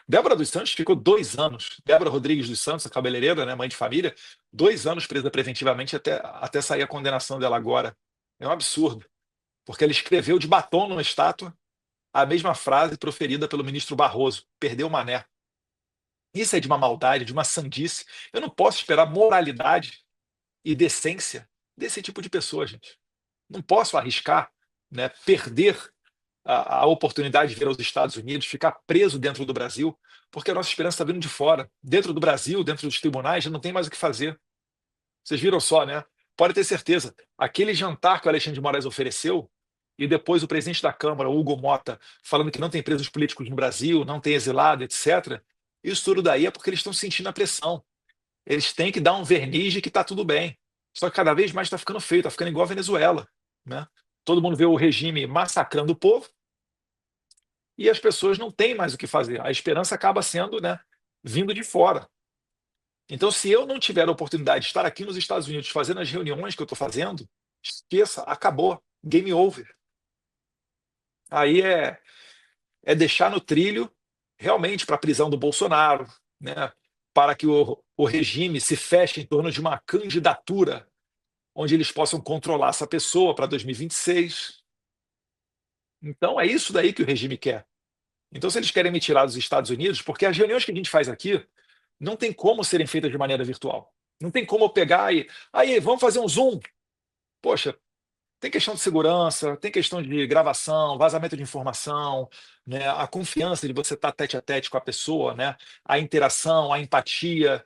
Débora dos Santos ficou 2 anos. Débora Rodrigues dos Santos, a cabeleireira, né, mãe de família, 2 anos presa preventivamente até sair a condenação dela agora. É um absurdo, porque ela escreveu de batom numa estátua a mesma frase proferida pelo ministro Barroso: perdeu o mané. Isso é de uma maldade, de uma sandice. Eu não posso esperar moralidade e decência desse tipo de pessoa, gente. Não posso arriscar, né, perder a oportunidade de vir aos Estados Unidos, ficar preso dentro do Brasil, porque a nossa esperança está vindo de fora. Dentro do Brasil, dentro dos tribunais, já não tem mais o que fazer. Vocês viram só, né? Pode ter certeza. Aquele jantar que o Alexandre de Moraes ofereceu, e depois o presidente da Câmara, Hugo Mota, falando que não tem presos políticos no Brasil, não tem exilado, etc. Isso tudo daí é porque eles estão sentindo a pressão. Eles têm que dar um verniz de que está tudo bem. Só que cada vez mais está ficando feio, está ficando igual a Venezuela, né? Todo mundo vê o regime massacrando o povo e as pessoas não têm mais o que fazer. A esperança acaba sendo, né, vindo de fora. Então, se eu não tiver a oportunidade de estar aqui nos Estados Unidos fazendo as reuniões que eu estou fazendo, esqueça, acabou, game over. Aí é deixar no trilho realmente para a prisão do Bolsonaro, né, para que o regime se feche em torno de uma candidatura onde eles possam controlar essa pessoa para 2026. Então, é isso daí que o regime quer. Então, se eles querem me tirar dos Estados Unidos, porque as reuniões que a gente faz aqui não tem como serem feitas de maneira virtual. Não tem como eu pegar e. Aí, vamos fazer um Zoom. Poxa, tem questão de segurança, tem questão de gravação, vazamento de informação, né, a confiança de você estar tete a tete com a pessoa, né, a interação, a empatia.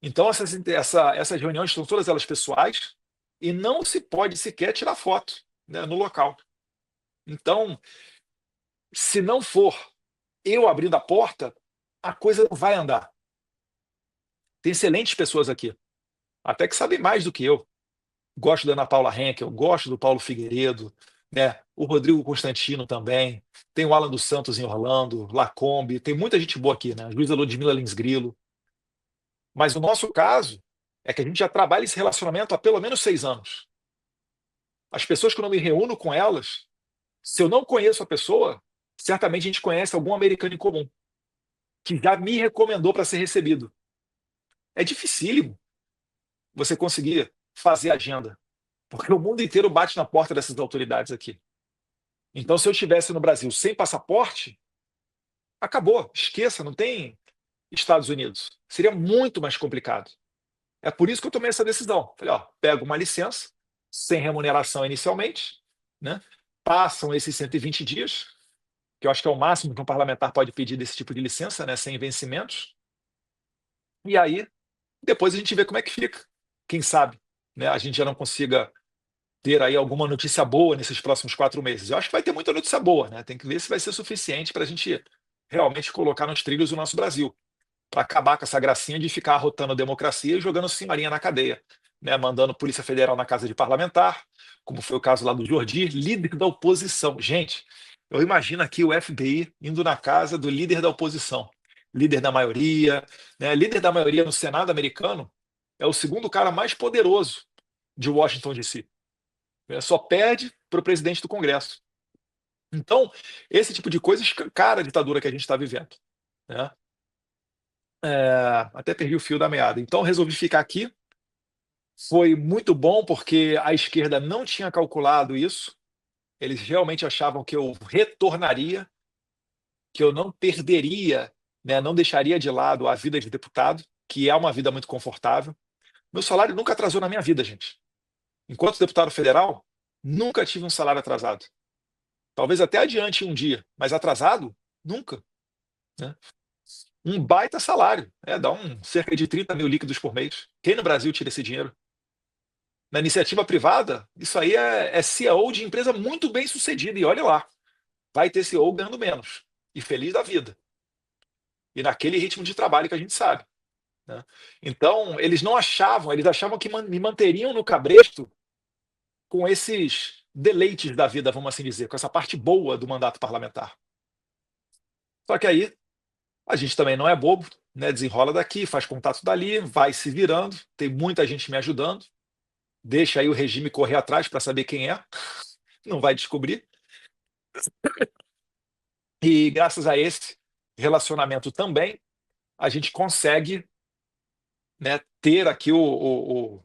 Então, essas reuniões são todas elas pessoais e não se pode sequer tirar foto, né, no local. Então, se não for eu abrindo a porta, a coisa não vai andar. Tem excelentes pessoas aqui, até que sabem mais do que eu. Gosto da Ana Paula Henkel, gosto do Paulo Figueiredo, né? O Rodrigo Constantino também. Tem o Alan dos Santos em Orlando, Lacombe, tem muita gente boa aqui, né? A juíza Ludmila Lins Grilo. Mas o nosso caso é que a gente já trabalha esse relacionamento há pelo menos 6 anos. As pessoas que eu não me reúno com elas, se eu não conheço a pessoa, certamente a gente conhece algum americano em comum, que já me recomendou para ser recebido. É dificílimo você conseguir fazer agenda, porque o mundo inteiro bate na porta dessas autoridades aqui. Então, se eu estivesse no Brasil sem passaporte, acabou, esqueça, não tem Estados Unidos. Seria muito mais complicado. É por isso que eu tomei essa decisão. Falei, ó, pego uma licença, sem remuneração inicialmente, né? Passam esses 120 dias, que eu acho que é o máximo que um parlamentar pode pedir desse tipo de licença, né? Sem vencimentos. E aí, depois a gente vê como é que fica. Quem sabe, né? A gente já não consiga ter aí alguma notícia boa nesses próximos 4 meses. Eu acho que vai ter muita notícia boa, né? Tem que ver se vai ser suficiente para a gente realmente colocar nos trilhos o nosso Brasil, para acabar com essa gracinha de ficar arrotando a democracia e jogando Marinha na cadeia, né? Mandando Polícia Federal na casa de parlamentar, como foi o caso lá do Jordi, líder da oposição. Gente, eu imagino aqui o FBI indo na casa do líder da oposição, líder da maioria, né? Líder da maioria no Senado americano é o segundo cara mais poderoso de Washington, D.C. Só perde para o presidente do Congresso. Então, esse tipo de coisa escancara a ditadura que a gente está vivendo, né? Até perdi o fio da meada. Então, resolvi ficar aqui. Foi muito bom porque a esquerda não tinha calculado isso. Eles realmente achavam que eu retornaria, que eu não perderia, né, não deixaria de lado a vida de deputado, que é uma vida muito confortável. Meu salário nunca atrasou na minha vida, gente. Enquanto deputado federal, nunca tive um salário atrasado. Talvez até adiante um dia, mas atrasado? Nunca, né? Um baita salário, dá cerca de 30 mil líquidos por mês. Quem no Brasil tira esse dinheiro? Na iniciativa privada, isso aí é CEO de empresa muito bem sucedida, e olha lá, vai ter CEO ganhando menos, e feliz da vida, e naquele ritmo de trabalho que a gente sabe, né? Então, eles achavam que me manteriam no cabresto com esses deleites da vida, vamos assim dizer, com essa parte boa do mandato parlamentar. Só que aí a gente também não é bobo, né? Desenrola daqui, faz contato dali, vai se virando, tem muita gente me ajudando, deixa aí o regime correr atrás para saber quem é, não vai descobrir. E graças a esse relacionamento também, a gente consegue, né, ter aqui o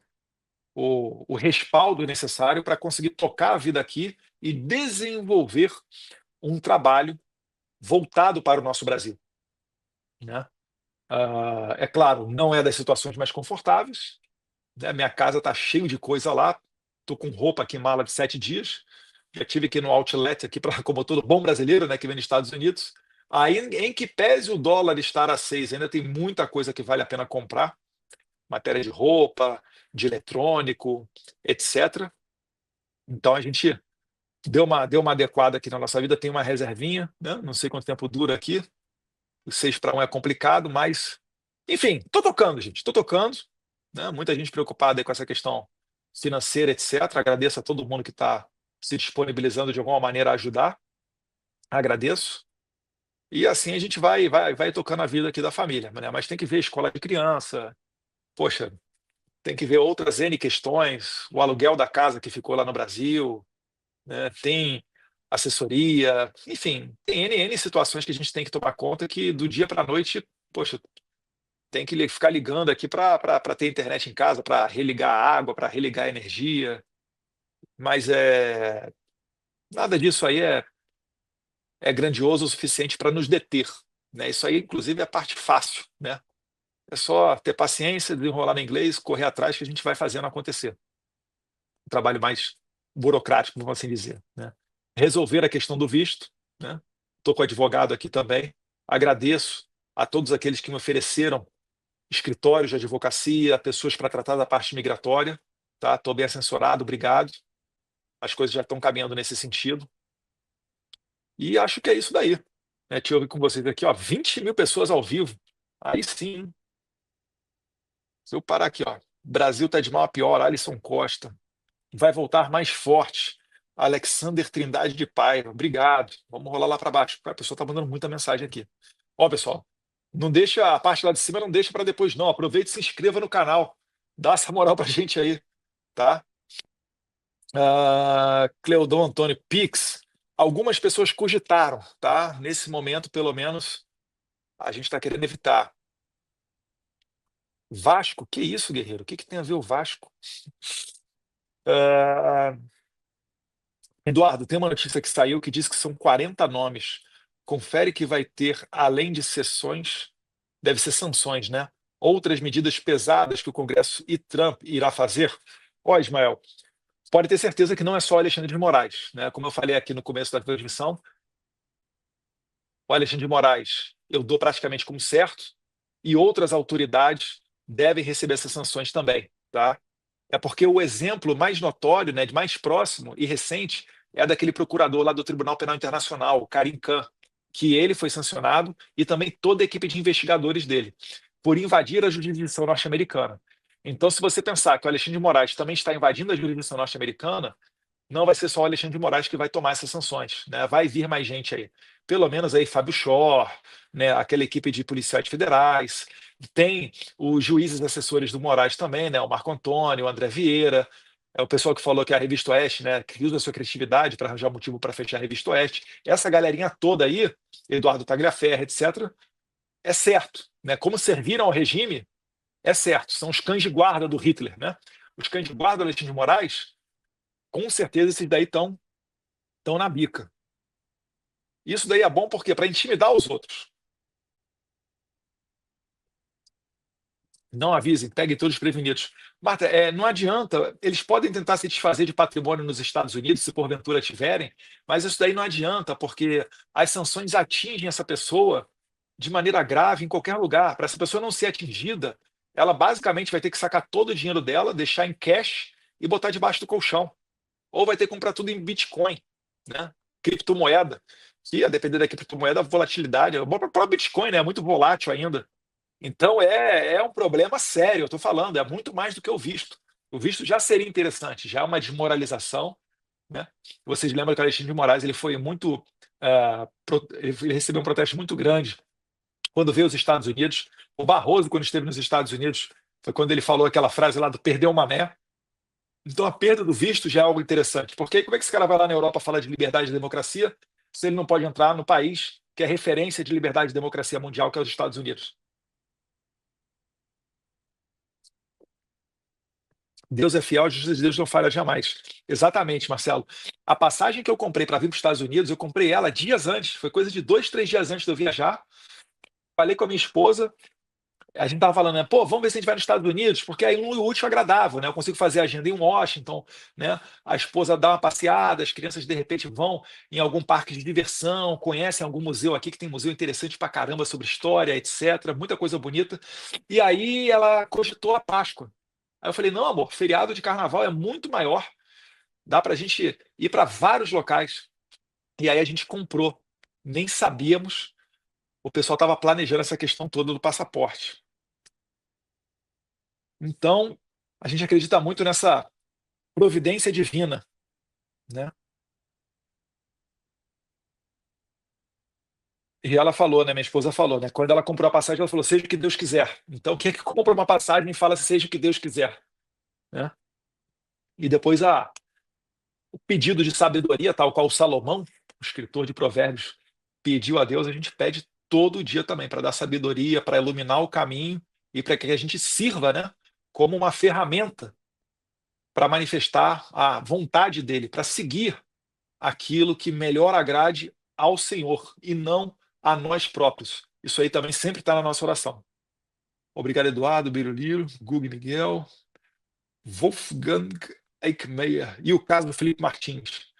respaldo necessário para conseguir tocar a vida aqui e desenvolver um trabalho voltado para o nosso Brasil, né? É claro, não é das situações mais confortáveis, né? Minha casa está cheio de coisa lá, estou com roupa aqui, mala de 7 dias, já tive aqui no outlet, aqui pra, como todo bom brasileiro, né, que vem dos Estados Unidos, aí em que pese o dólar estar a 6, ainda tem muita coisa que vale a pena comprar, matéria de roupa, de eletrônico, etc. Então a gente deu uma adequada aqui na nossa vida, tem uma reservinha, né? Não sei quanto tempo dura aqui, o 6 para 1 é complicado, mas, enfim, tô tocando, gente, tô tocando, né? Muita gente preocupada aí com essa questão financeira, etc. Agradeço a todo mundo que está se disponibilizando de alguma maneira a ajudar, agradeço. E assim a gente vai tocando a vida aqui da família, né? Mas tem que ver escola de criança, poxa, tem que ver outras N questões, o aluguel da casa que ficou lá no Brasil, né? Tem assessoria, enfim, tem N situações que a gente tem que tomar conta que do dia para a noite, poxa, tem que ficar ligando aqui para ter internet em casa, para religar a água, para religar a energia, mas nada disso aí é grandioso o suficiente para nos deter, né? Isso aí, inclusive, é a parte fácil, né? É só ter paciência, desenrolar no inglês, correr atrás que a gente vai fazendo acontecer. Um trabalho mais burocrático, vamos assim dizer, né? Resolver a questão do visto, né? Estou com o advogado aqui também. Agradeço a todos aqueles que me ofereceram escritórios de advocacia, pessoas para tratar da parte migratória, tá? Estou bem assessorado, obrigado. As coisas já estão caminhando nesse sentido. E acho que é isso daí, né? Deixa eu ver com vocês aqui, ó, 20 mil pessoas ao vivo. Aí sim, se eu parar aqui, ó, Brasil está de mal a pior, Alisson Costa. Vai voltar mais forte. Alexander Trindade de Paiva, obrigado. Vamos rolar lá para baixo. A pessoa está mandando muita mensagem aqui. Ó, pessoal, não deixa a parte lá de cima, não deixa para depois, não. Aproveite e se inscreva no canal. Dá essa moral para a gente aí, tá? Cleodon Antônio, Pix. Algumas pessoas cogitaram, tá? Nesse momento, pelo menos, a gente está querendo evitar. Vasco, que isso, guerreiro? O que tem a ver o Vasco? Ah, Eduardo, tem uma notícia que saiu que diz que são 40 nomes. Confere que vai ter, além de sessões, deve ser sanções, né? Outras medidas pesadas que o Congresso e Trump irá fazer. Ó, Ismael, pode ter certeza que não é só Alexandre de Moraes, né? Como eu falei aqui no começo da transmissão, o Alexandre de Moraes eu dou praticamente como certo, e outras autoridades devem receber essas sanções também, tá? É porque o exemplo mais notório, né, de mais próximo e recente, é daquele procurador lá do Tribunal Penal Internacional, o Karim Khan, que ele foi sancionado e também toda a equipe de investigadores dele, por invadir a jurisdição norte-americana. Então, se você pensar que o Alexandre de Moraes também está invadindo a jurisdição norte-americana, não vai ser só o Alexandre de Moraes que vai tomar essas sanções, né? Vai vir mais gente aí. Pelo menos aí Fábio Schor, né? Aquela equipe de policiais federais. Tem os juízes assessores do Moraes também, né? O Marco Antônio, o André Vieira. É o pessoal que falou que a Revista Oeste, né? Que usa a sua criatividade para arranjar motivo para fechar a Revista Oeste. Essa galerinha toda aí, Eduardo Tagliaferri, etc., é certo, né? Como serviram ao regime, é certo. São os cães de guarda do Hitler, né? Os cães de guarda do Alexandre de Moraes, com certeza esses daí estão na bica. Isso daí é bom porque para intimidar os outros. Não avisem, peguem todos prevenidos. Marta, não adianta, eles podem tentar se desfazer de patrimônio nos Estados Unidos, se porventura tiverem, mas isso daí não adianta, porque as sanções atingem essa pessoa de maneira grave em qualquer lugar. Para essa pessoa não ser atingida, ela basicamente vai ter que sacar todo o dinheiro dela, deixar em cash e botar debaixo do colchão. Ou vai ter que comprar tudo em Bitcoin, né? Criptomoeda. Que, a depender da criptomoeda, a volatilidade. O próprio Bitcoin, né, é muito volátil ainda. Então é um problema sério, eu estou falando, é muito mais do que o visto. O visto já seria interessante, já é uma desmoralização, né? Vocês lembram que o Alexandre de Moraes ele foi muito. Ele recebeu um protesto muito grande quando veio aos Estados Unidos. O Barroso, quando esteve nos Estados Unidos, foi quando ele falou aquela frase lá do perdeu uma mané. Então a perda do visto já é algo interessante. Porque como é que esse cara vai lá na Europa falar de liberdade e democracia se ele não pode entrar no país que é referência de liberdade e democracia mundial, que é os Estados Unidos. Deus é fiel, a justiça de Deus não falha jamais. Exatamente, Marcelo. A passagem que eu comprei para vir para os Estados Unidos, eu comprei ela dias antes, foi coisa de 2, 3 dias antes de eu viajar. Falei com a minha esposa, a gente estava falando, né, pô, vamos ver se a gente vai nos Estados Unidos, porque aí um útil agradável, né? Eu consigo fazer a agenda em Washington, né? A esposa dá uma passeada, as crianças de repente vão em algum parque de diversão, conhecem algum museu aqui que tem museu interessante pra caramba sobre história, etc. Muita coisa bonita. E aí ela cogitou a Páscoa. Aí eu falei, não, amor, feriado de carnaval é muito maior, dá pra gente ir para vários locais. E aí a gente comprou. Nem sabíamos, o pessoal estava planejando essa questão toda do passaporte. Então, a gente acredita muito nessa providência divina, né? E ela falou, né? Minha esposa falou, né? Quando ela comprou a passagem, ela falou: seja o que Deus quiser. Então, quem é que compra uma passagem e fala seja o que Deus quiser, né? E depois o pedido de sabedoria, tal qual Salomão, o escritor de Provérbios, pediu a Deus, a gente pede todo dia também para dar sabedoria, para iluminar o caminho e para que a gente sirva, né? Como uma ferramenta para manifestar a vontade dele, para seguir aquilo que melhor agrade ao Senhor e não a nós próprios. Isso aí também sempre está na nossa oração. Obrigado, Eduardo, Biruliro, Gug Miguel, Wolfgang Eichmeyer e o caso do Felipe Martins.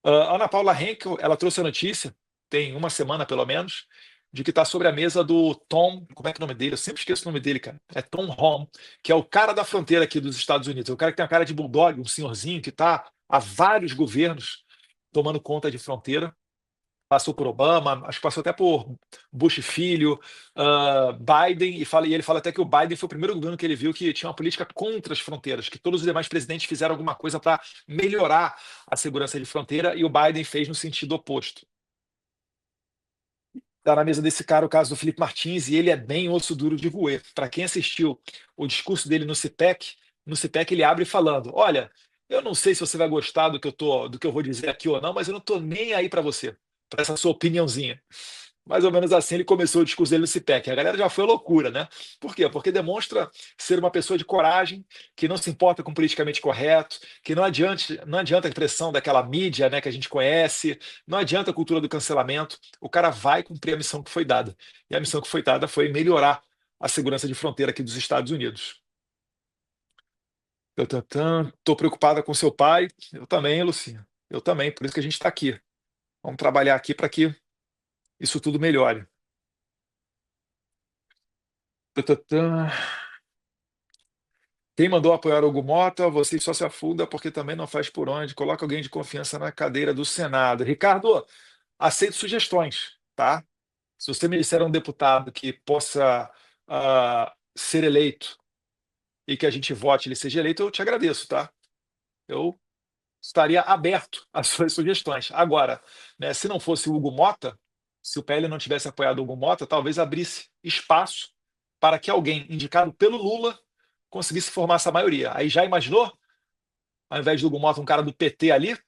Ana Paula Henkel, ela trouxe a notícia, tem uma semana pelo menos, de que está sobre a mesa do Tom, como é que é o nome dele? Eu sempre esqueço o nome dele, cara. É Tom Home, que é o cara da fronteira aqui dos Estados Unidos. É o cara que tem a cara de bulldog, um senhorzinho que está há vários governos tomando conta de fronteira. Passou por Obama, acho que passou até por Bush filho, Biden, e ele fala até que o Biden foi o primeiro governo que ele viu que tinha uma política contra as fronteiras, que todos os demais presidentes fizeram alguma coisa para melhorar a segurança de fronteira, e o Biden fez no sentido oposto. Está na mesa desse cara o caso do Felipe Martins, e ele é bem osso duro de roer. Para quem assistiu o discurso dele no CPEC ele abre falando: olha, eu não sei se você vai gostar do que eu vou dizer aqui ou não, mas eu não estou nem aí para você, para essa sua opiniãozinha. Mais ou menos assim ele começou o discurso dele no CPEC. A galera já foi loucura, né? Por quê? Porque demonstra ser uma pessoa de coragem, que não se importa com o politicamente correto, que não adianta a pressão daquela mídia, né, que a gente conhece, não adianta a cultura do cancelamento. O cara vai cumprir a missão que foi dada. E a missão que foi dada foi melhorar a segurança de fronteira aqui dos Estados Unidos. Eu tô preocupada com seu pai. Eu também, Lucinha. Eu também. Por isso que a gente está aqui. Vamos trabalhar aqui para que isso tudo melhore. Tatatã. Quem mandou apoiar o Hugo Mota, você só se afunda porque também não faz por onde. Coloca alguém de confiança na cadeira do Senado. Ricardo, aceito sugestões, tá? Se você me disser um deputado que possa ser eleito e que a gente vote ele seja eleito, eu te agradeço, tá? Eu estaria aberto às suas sugestões. Agora, né, se não fosse o Hugo Mota, se o PL não tivesse apoiado o Hugo Mota, talvez abrisse espaço para que alguém indicado pelo Lula conseguisse formar essa maioria. Aí já imaginou? Ao invés do Hugo Mota, um cara do PT ali,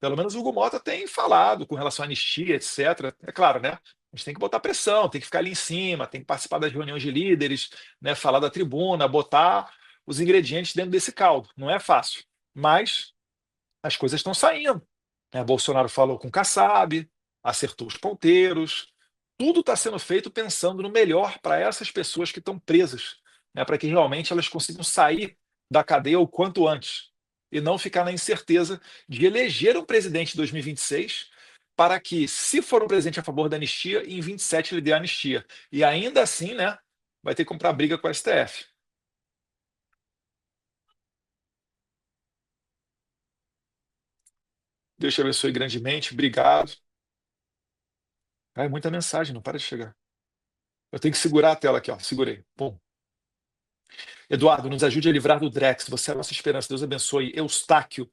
pelo menos o Hugo Mota tem falado com relação à anistia, etc. É claro, né? A gente tem que botar pressão, tem que ficar ali em cima, tem que participar das reuniões de líderes, né? Falar da tribuna, botar os ingredientes dentro desse caldo. Não é fácil, mas as coisas estão saindo, né? Bolsonaro falou com o Kassab, acertou os ponteiros, tudo está sendo feito pensando no melhor para essas pessoas que estão presas, né? Para que realmente elas consigam sair da cadeia o quanto antes e não ficar na incerteza de eleger um presidente em 2026 para que, se for um presidente a favor da anistia, em 27 ele dê a anistia. E ainda assim, né, vai ter que comprar briga com o STF. Deus te abençoe grandemente, obrigado. Ai, muita mensagem, não para de chegar. Eu tenho que segurar a tela aqui, ó. Segurei. Bom. Eduardo, nos ajude a livrar do Drex. Você é a nossa esperança. Deus abençoe. Eustáquio.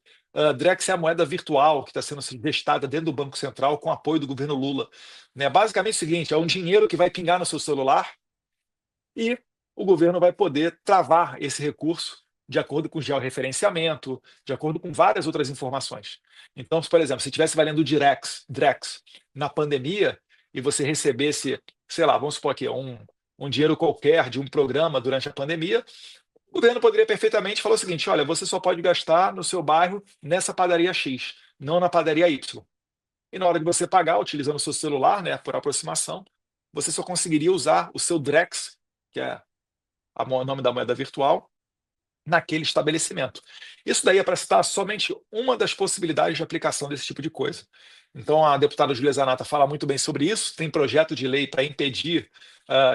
Drex é a moeda virtual que está sendo gestada dentro do Banco Central com apoio do governo Lula. Né? Basicamente é o seguinte: é um dinheiro que vai pingar no seu celular e o governo vai poder travar esse recurso de acordo com o georreferenciamento, de acordo com várias outras informações. Então, se, por exemplo, se estivesse valendo o Drex na pandemia, e você recebesse, sei lá, vamos supor aqui, um dinheiro qualquer de um programa durante a pandemia, o governo poderia perfeitamente falar o seguinte: olha, você só pode gastar no seu bairro nessa padaria X, não na padaria Y. E na hora de você pagar, utilizando o seu celular, né, por aproximação, você só conseguiria usar o seu Drex, que é o nome da moeda virtual, naquele estabelecimento. Isso daí é para citar somente uma das possibilidades de aplicação desse tipo de coisa. Então, a deputada Julia Zanata fala muito bem sobre isso, tem projeto de lei para impedir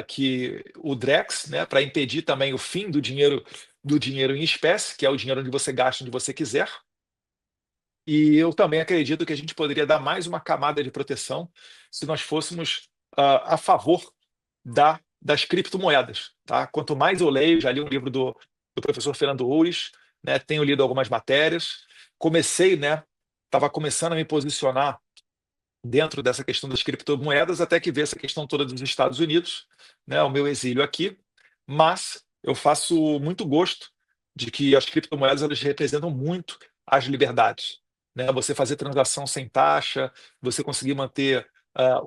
que o Drex, né, para impedir também o fim do dinheiro em espécie, que é o dinheiro onde você gasta onde você quiser. E eu também acredito que a gente poderia dar mais uma camada de proteção se nós fôssemos a favor das criptomoedas. Tá? Quanto mais eu leio, já li um livro do professor Fernando Ures, né, tenho lido algumas matérias, comecei, né, estava começando a me posicionar dentro dessa questão das criptomoedas, até que veio essa questão toda dos Estados Unidos, né, o meu exílio aqui, mas eu faço muito gosto de que as criptomoedas elas representam muito as liberdades, né? Você fazer transação sem taxa, você conseguir manter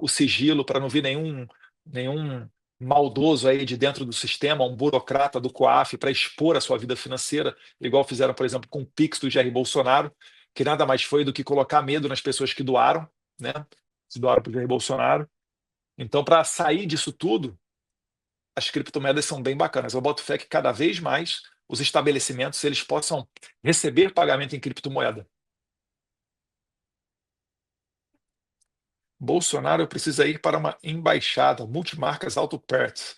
o sigilo para não vir nenhum maldoso aí de dentro do sistema, um burocrata do COAF para expor a sua vida financeira, igual fizeram, por exemplo, com o Pix do Jair Bolsonaro, que nada mais foi do que colocar medo nas pessoas que doaram, né? Se doaram para o Jair Bolsonaro. Então, para sair disso tudo, as criptomoedas são bem bacanas. Eu boto fé que cada vez mais os estabelecimentos eles possam receber pagamento em criptomoeda. Bolsonaro precisa ir para uma embaixada, multimarcas Autoperts.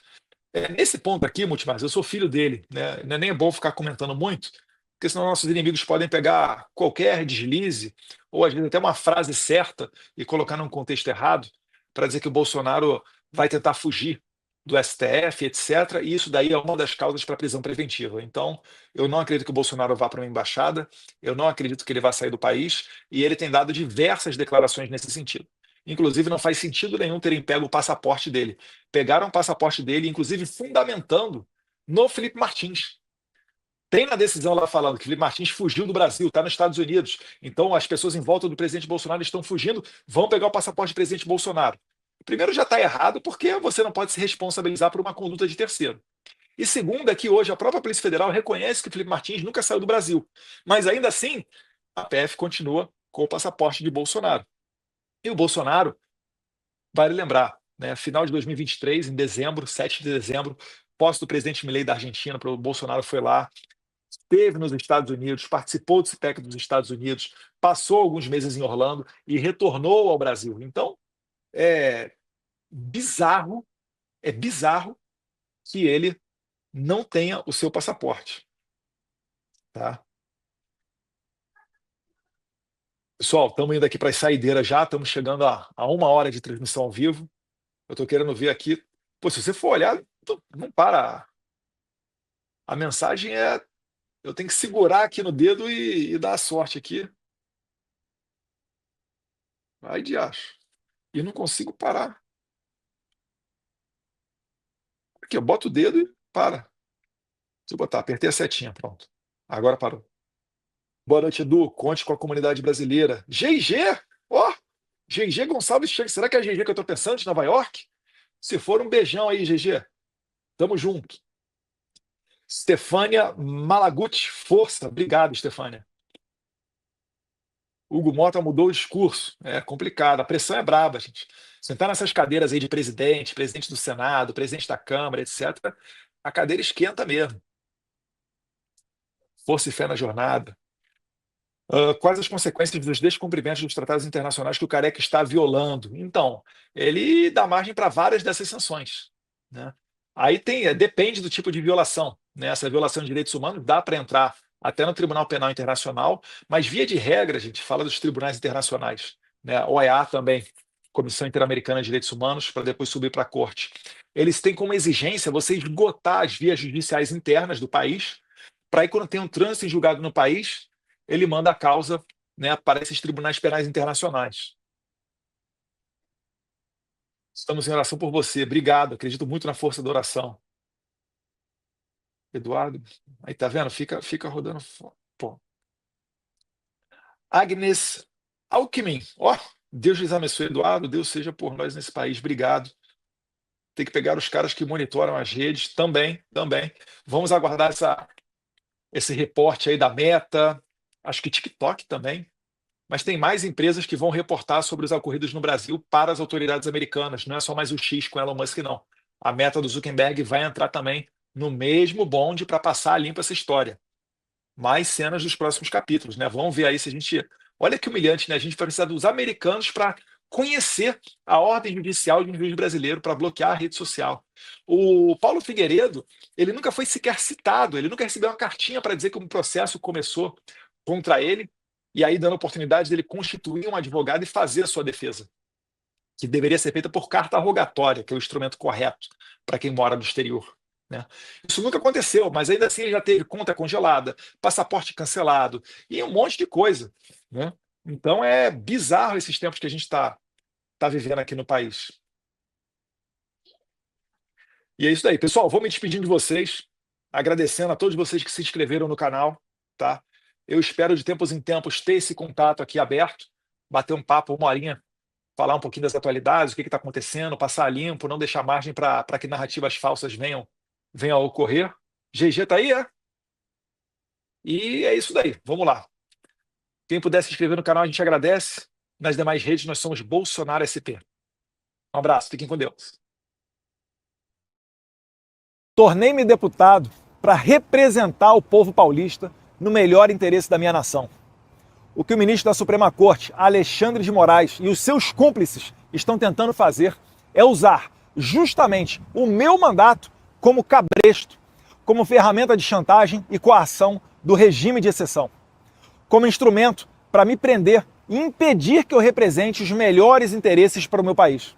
Nesse ponto aqui, Multimarcas, eu sou filho dele, né? Não é nem bom ficar comentando muito, porque senão nossos inimigos podem pegar qualquer deslize, ou às vezes até uma frase certa, e colocar num contexto errado, para dizer que o Bolsonaro vai tentar fugir do STF, etc. E isso daí é uma das causas para a prisão preventiva. Então, eu não acredito que o Bolsonaro vá para uma embaixada, eu não acredito que ele vá sair do país, e ele tem dado diversas declarações nesse sentido. Inclusive, não faz sentido nenhum terem pego o passaporte dele. Pegaram o passaporte dele, inclusive fundamentando no Felipe Martins. Tem na decisão lá falando que Felipe Martins fugiu do Brasil, está nos Estados Unidos. Então as pessoas em volta do presidente Bolsonaro estão fugindo, vão pegar o passaporte do presidente Bolsonaro. Primeiro, já está errado, porque você não pode se responsabilizar por uma conduta de terceiro. E segundo, é que hoje a própria Polícia Federal reconhece que Felipe Martins nunca saiu do Brasil. Mas ainda assim, a PF continua com o passaporte de Bolsonaro. E o Bolsonaro, vale lembrar, né, final de 2023, em dezembro, 7 de dezembro, posse do presidente Milei da Argentina, o Bolsonaro foi lá, esteve nos Estados Unidos, participou do CPEC dos Estados Unidos, passou alguns meses em Orlando e retornou ao Brasil. Então, é bizarro, é bizarro que ele não tenha o seu passaporte. Tá? Pessoal, estamos indo aqui para as saideiras já, estamos chegando a 1 hora de transmissão ao vivo. Eu estou querendo ver aqui. Pô, se você for olhar, não para. A mensagem é. Eu tenho que segurar aqui no dedo e dar a sorte aqui. Ai, de acho. E não consigo parar. Aqui, eu boto o dedo e para. Deixa eu botar, apertei a setinha, pronto. Agora parou. Boa noite, Edu. Conte com a comunidade brasileira. GG? Ó, GG Gonçalves Chang. Será que é a GG que eu tô pensando de Nova York? Se for, um beijão aí, GG. Tamo junto. Stefânia Malaguti, força. Obrigado, Stefânia. Hugo Mota mudou o discurso. É complicado. A pressão é braba, gente. Sentar nessas cadeiras aí de presidente, presidente do Senado, presidente da Câmara, etc., a cadeira esquenta mesmo. Força e fé na jornada. Quais as consequências dos descumprimentos dos tratados internacionais que o Careca está violando? Então, ele dá margem para várias dessas sanções, né? Aí depende do tipo de violação, né? Essa violação de direitos humanos dá para entrar até no Tribunal Penal Internacional, mas via de regra, a gente fala dos tribunais internacionais, né? OEA também, Comissão Interamericana de Direitos Humanos, para depois subir para a corte. Eles têm como exigência você esgotar as vias judiciais internas do país, para aí quando tem um trânsito em julgado no país ele manda a causa, né, para esses tribunais penais internacionais. Estamos em oração por você. Obrigado. Acredito muito na força da oração. Eduardo, aí tá vendo? Fica rodando. Pô. Agnes Alckmin. Ó, Deus lhes abençoe, Eduardo. Deus seja por nós nesse país. Obrigado. Tem que pegar os caras que monitoram as redes também, também. Vamos aguardar esse reporte aí da Meta, acho que TikTok também. Mas tem mais empresas que vão reportar sobre os ocorridos no Brasil para as autoridades americanas. Não é só mais o X com Elon Musk, não. A Meta do Zuckerberg vai entrar também no mesmo bonde para passar a limpo essa história. Mais cenas dos próximos capítulos, né? Vamos ver aí se a gente. Olha que humilhante, né? A gente vai precisar dos americanos para conhecer a ordem judicial de um juiz brasileiro para bloquear a rede social. O Paulo Figueiredo, ele nunca foi sequer citado, ele nunca recebeu uma cartinha para dizer que um processo começou contra ele, e aí dando a oportunidade dele constituir um advogado e fazer a sua defesa, que deveria ser feita por carta rogatória, que é o instrumento correto para quem mora no exterior, né? Isso nunca aconteceu, mas ainda assim ele já teve conta congelada, passaporte cancelado e um monte de coisa, né? Então é bizarro esses tempos que a gente está vivendo aqui no país. E é isso daí, pessoal. Vou me despedindo de vocês, agradecendo a todos vocês que se inscreveram no canal, tá? Eu espero de tempos em tempos ter esse contato aqui aberto, bater um papo, uma horinha, falar um pouquinho das atualidades, o que está acontecendo, passar a limpo, não deixar margem para que narrativas falsas venham a ocorrer. GG tá aí, é? E é isso daí. Vamos lá. Quem puder se inscrever no canal, a gente agradece. Nas demais redes, nós somos Bolsonaro SP. Um abraço, fiquem com Deus. Tornei-me deputado para representar o povo paulista no melhor interesse da minha nação. O que o ministro da Suprema Corte, Alexandre de Moraes, e os seus cúmplices estão tentando fazer é usar justamente o meu mandato como cabresto, como ferramenta de chantagem e coação do regime de exceção, como instrumento para me prender e impedir que eu represente os melhores interesses para o meu país.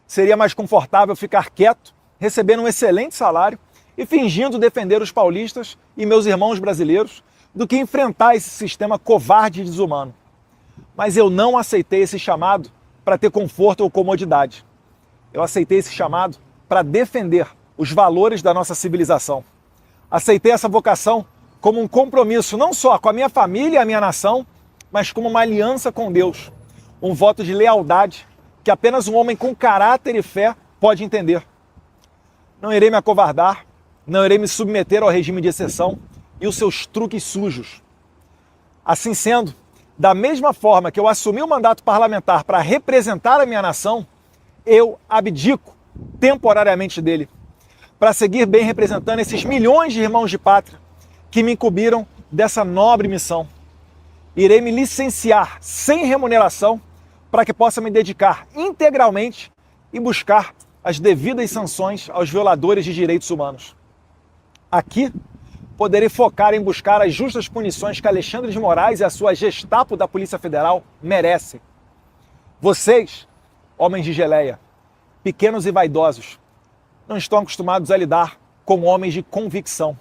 Seria mais confortável ficar quieto, recebendo um excelente salário e fingindo defender os paulistas e meus irmãos brasileiros do que enfrentar esse sistema covarde e desumano. Mas eu não aceitei esse chamado para ter conforto ou comodidade. Eu aceitei esse chamado para defender os valores da nossa civilização. Aceitei essa vocação como um compromisso não só com a minha família e a minha nação, mas como uma aliança com Deus, um voto de lealdade que apenas um homem com caráter e fé pode entender. Não irei me acovardar, não irei me submeter ao regime de exceção e os seus truques sujos. Assim sendo, da mesma forma que eu assumi o mandato parlamentar para representar a minha nação, eu abdico temporariamente dele, para seguir bem representando esses milhões de irmãos de pátria que me incumbiram dessa nobre missão. Irei me licenciar sem remuneração para que possa me dedicar integralmente e buscar as devidas sanções aos violadores de direitos humanos. Aqui, poderei focar em buscar as justas punições que Alexandre de Moraes e a sua Gestapo da Polícia Federal merecem. Vocês, homens de geleia, pequenos e vaidosos, não estão acostumados a lidar com homens de convicção.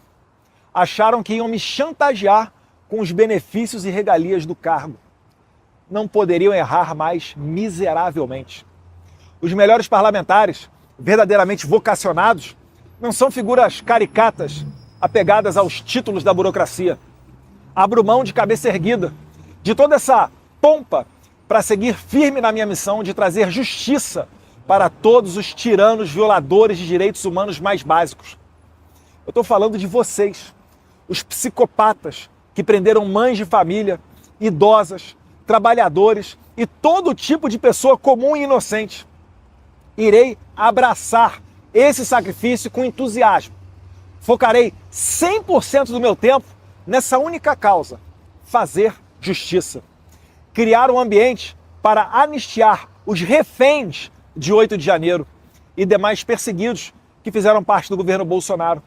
Acharam que iam me chantagear com os benefícios e regalias do cargo. Não poderiam errar mais miseravelmente. Os melhores parlamentares, verdadeiramente vocacionados, não são figuras caricatas apegadas aos títulos da burocracia. Abro mão de cabeça erguida, de toda essa pompa, para seguir firme na minha missão de trazer justiça para todos os tiranos violadores de direitos humanos mais básicos. Eu estou falando de vocês, os psicopatas que prenderam mães de família, idosas, trabalhadores e todo tipo de pessoa comum e inocente. Irei abraçar esse sacrifício com entusiasmo. Focarei 100% do meu tempo nessa única causa: fazer justiça. Criar um ambiente para anistiar os reféns de 8 de janeiro e demais perseguidos que fizeram parte do governo Bolsonaro,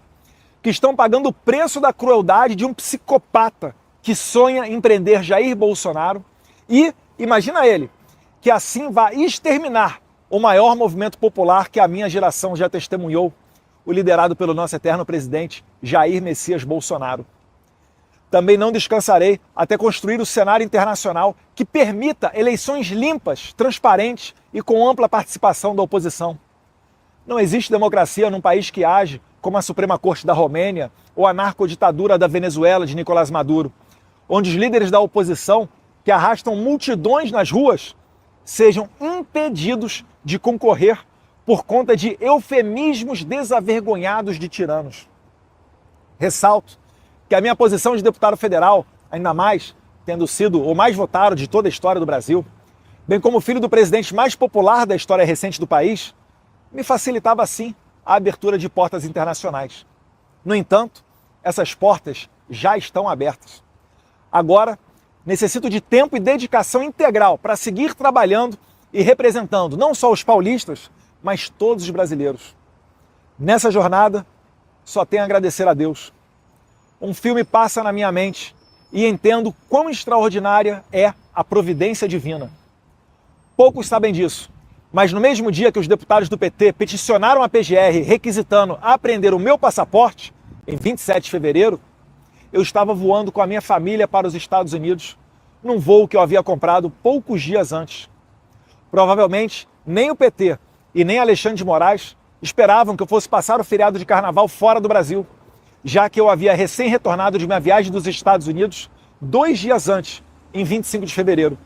que estão pagando o preço da crueldade de um psicopata que sonha em prender Jair Bolsonaro e, imagina ele, que assim vai exterminar o maior movimento popular que a minha geração já testemunhou, o liderado pelo nosso eterno presidente Jair Messias Bolsonaro. Também não descansarei até construir o cenário internacional que permita eleições limpas, transparentes e com ampla participação da oposição. Não existe democracia num país que age como a Suprema Corte da Romênia ou a narcoditadura da Venezuela de Nicolás Maduro, onde os líderes da oposição, que arrastam multidões nas ruas, sejam impedidos de concorrer por conta de eufemismos desavergonhados de tiranos. Ressalto que a minha posição de deputado federal, ainda mais tendo sido o mais votado de toda a história do Brasil, bem como filho do presidente mais popular da história recente do país, me facilitava sim a abertura de portas internacionais. No entanto, essas portas já estão abertas. Agora, necessito de tempo e dedicação integral para seguir trabalhando e representando não só os paulistas, mas todos os brasileiros. Nessa jornada, só tenho a agradecer a Deus. Um filme passa na minha mente e entendo quão extraordinária é a providência divina. Poucos sabem disso, mas no mesmo dia que os deputados do PT peticionaram a PGR requisitando apreender o meu passaporte, em 27 de fevereiro, eu estava voando com a minha família para os Estados Unidos, num voo que eu havia comprado poucos dias antes. Provavelmente, nem o PT e nem Alexandre de Moraes esperavam que eu fosse passar o feriado de carnaval fora do Brasil, já que eu havia recém-retornado de minha viagem dos Estados Unidos 2 dias antes, em 25 de fevereiro.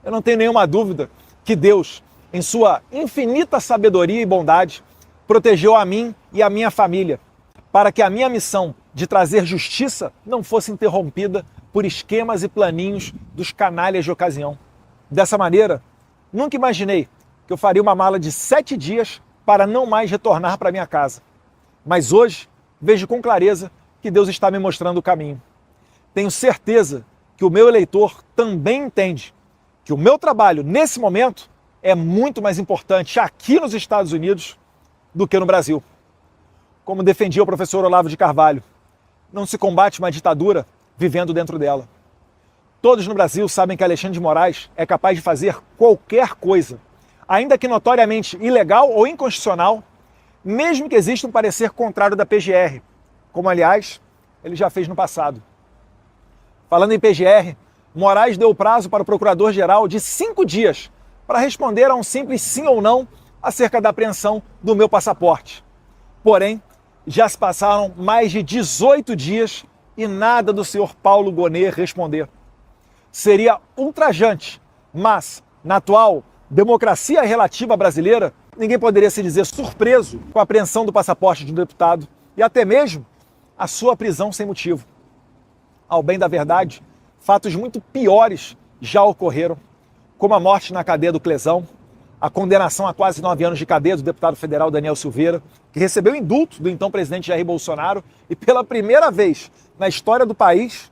Eu não tenho nenhuma dúvida que Deus, em sua infinita sabedoria e bondade, protegeu a mim e a minha família, para que a minha missão de trazer justiça não fosse interrompida por esquemas e planinhos dos canalhas de ocasião. Dessa maneira, nunca imaginei que eu faria uma mala de 7 dias para não mais retornar para minha casa. Mas hoje, vejo com clareza que Deus está me mostrando o caminho. Tenho certeza que o meu eleitor também entende que o meu trabalho, nesse momento, é muito mais importante aqui nos Estados Unidos do que no Brasil. Como defendia o professor Olavo de Carvalho, não se combate uma ditadura vivendo dentro dela. Todos no Brasil sabem que Alexandre de Moraes é capaz de fazer qualquer coisa, ainda que notoriamente ilegal ou inconstitucional, mesmo que exista um parecer contrário da PGR, como, aliás, ele já fez no passado. Falando em PGR, Moraes deu prazo para o procurador-geral de 5 dias para responder a um simples sim ou não acerca da apreensão do meu passaporte. Porém, já se passaram mais de 18 dias e nada do senhor Paulo Gonet responder. Seria ultrajante, mas, na atual democracia relativa brasileira, ninguém poderia se dizer surpreso com a apreensão do passaporte de um deputado e até mesmo a sua prisão sem motivo. Ao bem da verdade, fatos muito piores já ocorreram, como a morte na cadeia do Clesão, a condenação a quase 9 anos de cadeia do deputado federal Daniel Silveira, que recebeu indulto do então presidente Jair Bolsonaro e pela primeira vez na história do país,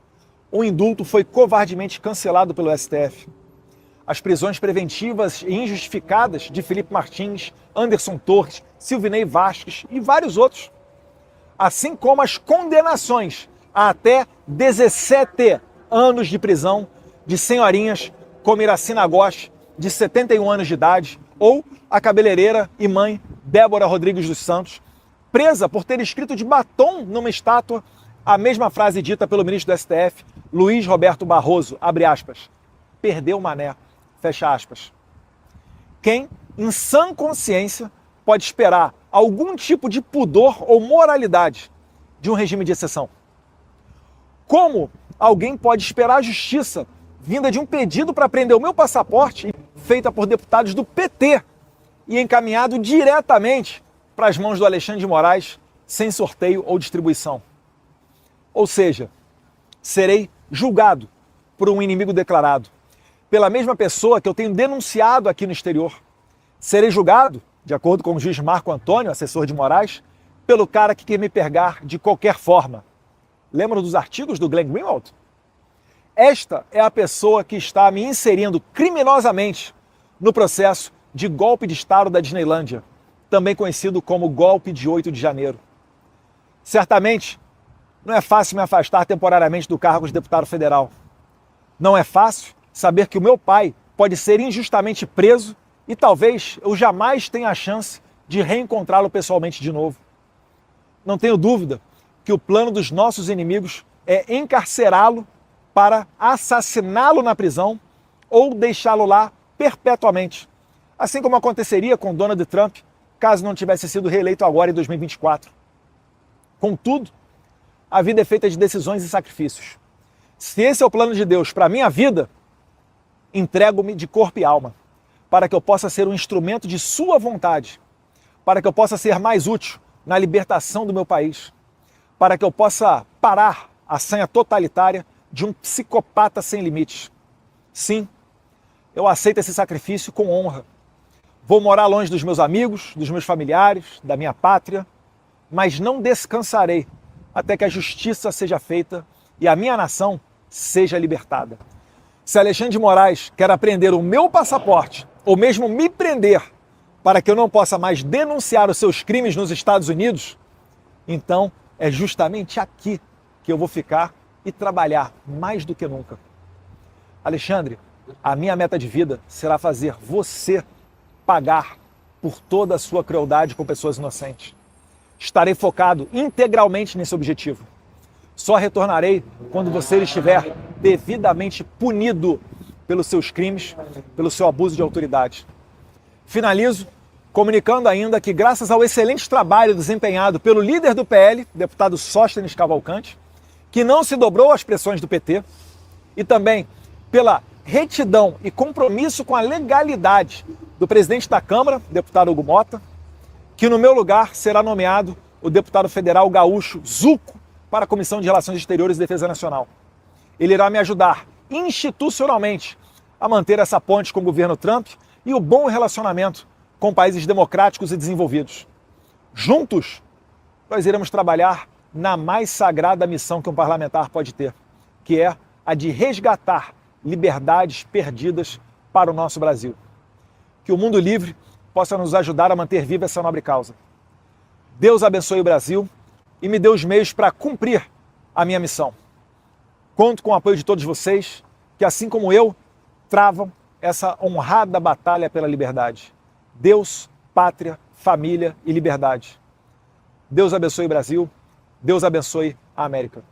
o indulto foi covardemente cancelado pelo STF. As prisões preventivas e injustificadas de Felipe Martins, Anderson Torres, Silvinei Vasquez e vários outros. Assim como as condenações a até 17 anos de prisão de senhorinhas como Iracina Gosch, de 71 anos de idade, ou a cabeleireira e mãe Débora Rodrigues dos Santos, presa por ter escrito de batom numa estátua a mesma frase dita pelo ministro do STF, Luiz Roberto Barroso, abre aspas, perdeu o mané, fecha aspas. Quem, em sã consciência, pode esperar algum tipo de pudor ou moralidade de um regime de exceção? Como alguém pode esperar a justiça vinda de um pedido para prender o meu passaporte, feita por deputados do PT e encaminhado diretamente para as mãos do Alexandre de Moraes, sem sorteio ou distribuição? Ou seja, serei julgado por um inimigo declarado, pela mesma pessoa que eu tenho denunciado aqui no exterior. Serei julgado, de acordo com o juiz Marco Antônio, assessor de Moraes, pelo cara que quer me pegar de qualquer forma. Lembram dos artigos do Glenn Greenwald? Esta é a pessoa que está me inserindo criminosamente no processo de golpe de Estado da Disneylândia, também conhecido como golpe de 8 de janeiro. Certamente, não é fácil me afastar temporariamente do cargo de deputado federal. Não é fácil saber que o meu pai pode ser injustamente preso e talvez eu jamais tenha a chance de reencontrá-lo pessoalmente de novo. Não tenho dúvida que o plano dos nossos inimigos é encarcerá-lo para assassiná-lo na prisão ou deixá-lo lá perpetuamente, assim como aconteceria com Donald Trump, caso não tivesse sido reeleito agora em 2024. Contudo, a vida é feita de decisões e sacrifícios. Se esse é o plano de Deus para a minha vida, entrego-me de corpo e alma, para que eu possa ser um instrumento de sua vontade, para que eu possa ser mais útil na libertação do meu país, para que eu possa parar a sanha totalitária de um psicopata sem limites. Sim, eu aceito esse sacrifício com honra. Vou morar longe dos meus amigos, dos meus familiares, da minha pátria, mas não descansarei até que a justiça seja feita e a minha nação seja libertada. Se Alexandre de Moraes quer apreender o meu passaporte, ou mesmo me prender, para que eu não possa mais denunciar os seus crimes nos Estados Unidos, então é justamente aqui que eu vou ficar e trabalhar mais do que nunca. Alexandre, a minha meta de vida será fazer você pagar por toda a sua crueldade com pessoas inocentes. Estarei focado integralmente nesse objetivo. Só retornarei quando você estiver devidamente punido pelos seus crimes, pelo seu abuso de autoridade. Finalizo comunicando ainda que, graças ao excelente trabalho desempenhado pelo líder do PL, deputado Sóstenes Cavalcante, que não se dobrou às pressões do PT, e também pela retidão e compromisso com a legalidade do presidente da Câmara, deputado Hugo Mota, que no meu lugar será nomeado o deputado federal gaúcho Zuco para a Comissão de Relações Exteriores e Defesa Nacional. Ele irá me ajudar institucionalmente a manter essa ponte com o governo Trump e o bom relacionamento com países democráticos e desenvolvidos. Juntos, nós iremos trabalhar na mais sagrada missão que um parlamentar pode ter, que é a de resgatar liberdades perdidas para o nosso Brasil. Que o mundo livre possa nos ajudar a manter viva essa nobre causa. Deus abençoe o Brasil e me dê os meios para cumprir a minha missão. Conto com o apoio de todos vocês, que assim como eu, travam essa honrada batalha pela liberdade. Deus, pátria, família e liberdade. Deus abençoe o Brasil, Deus abençoe a América.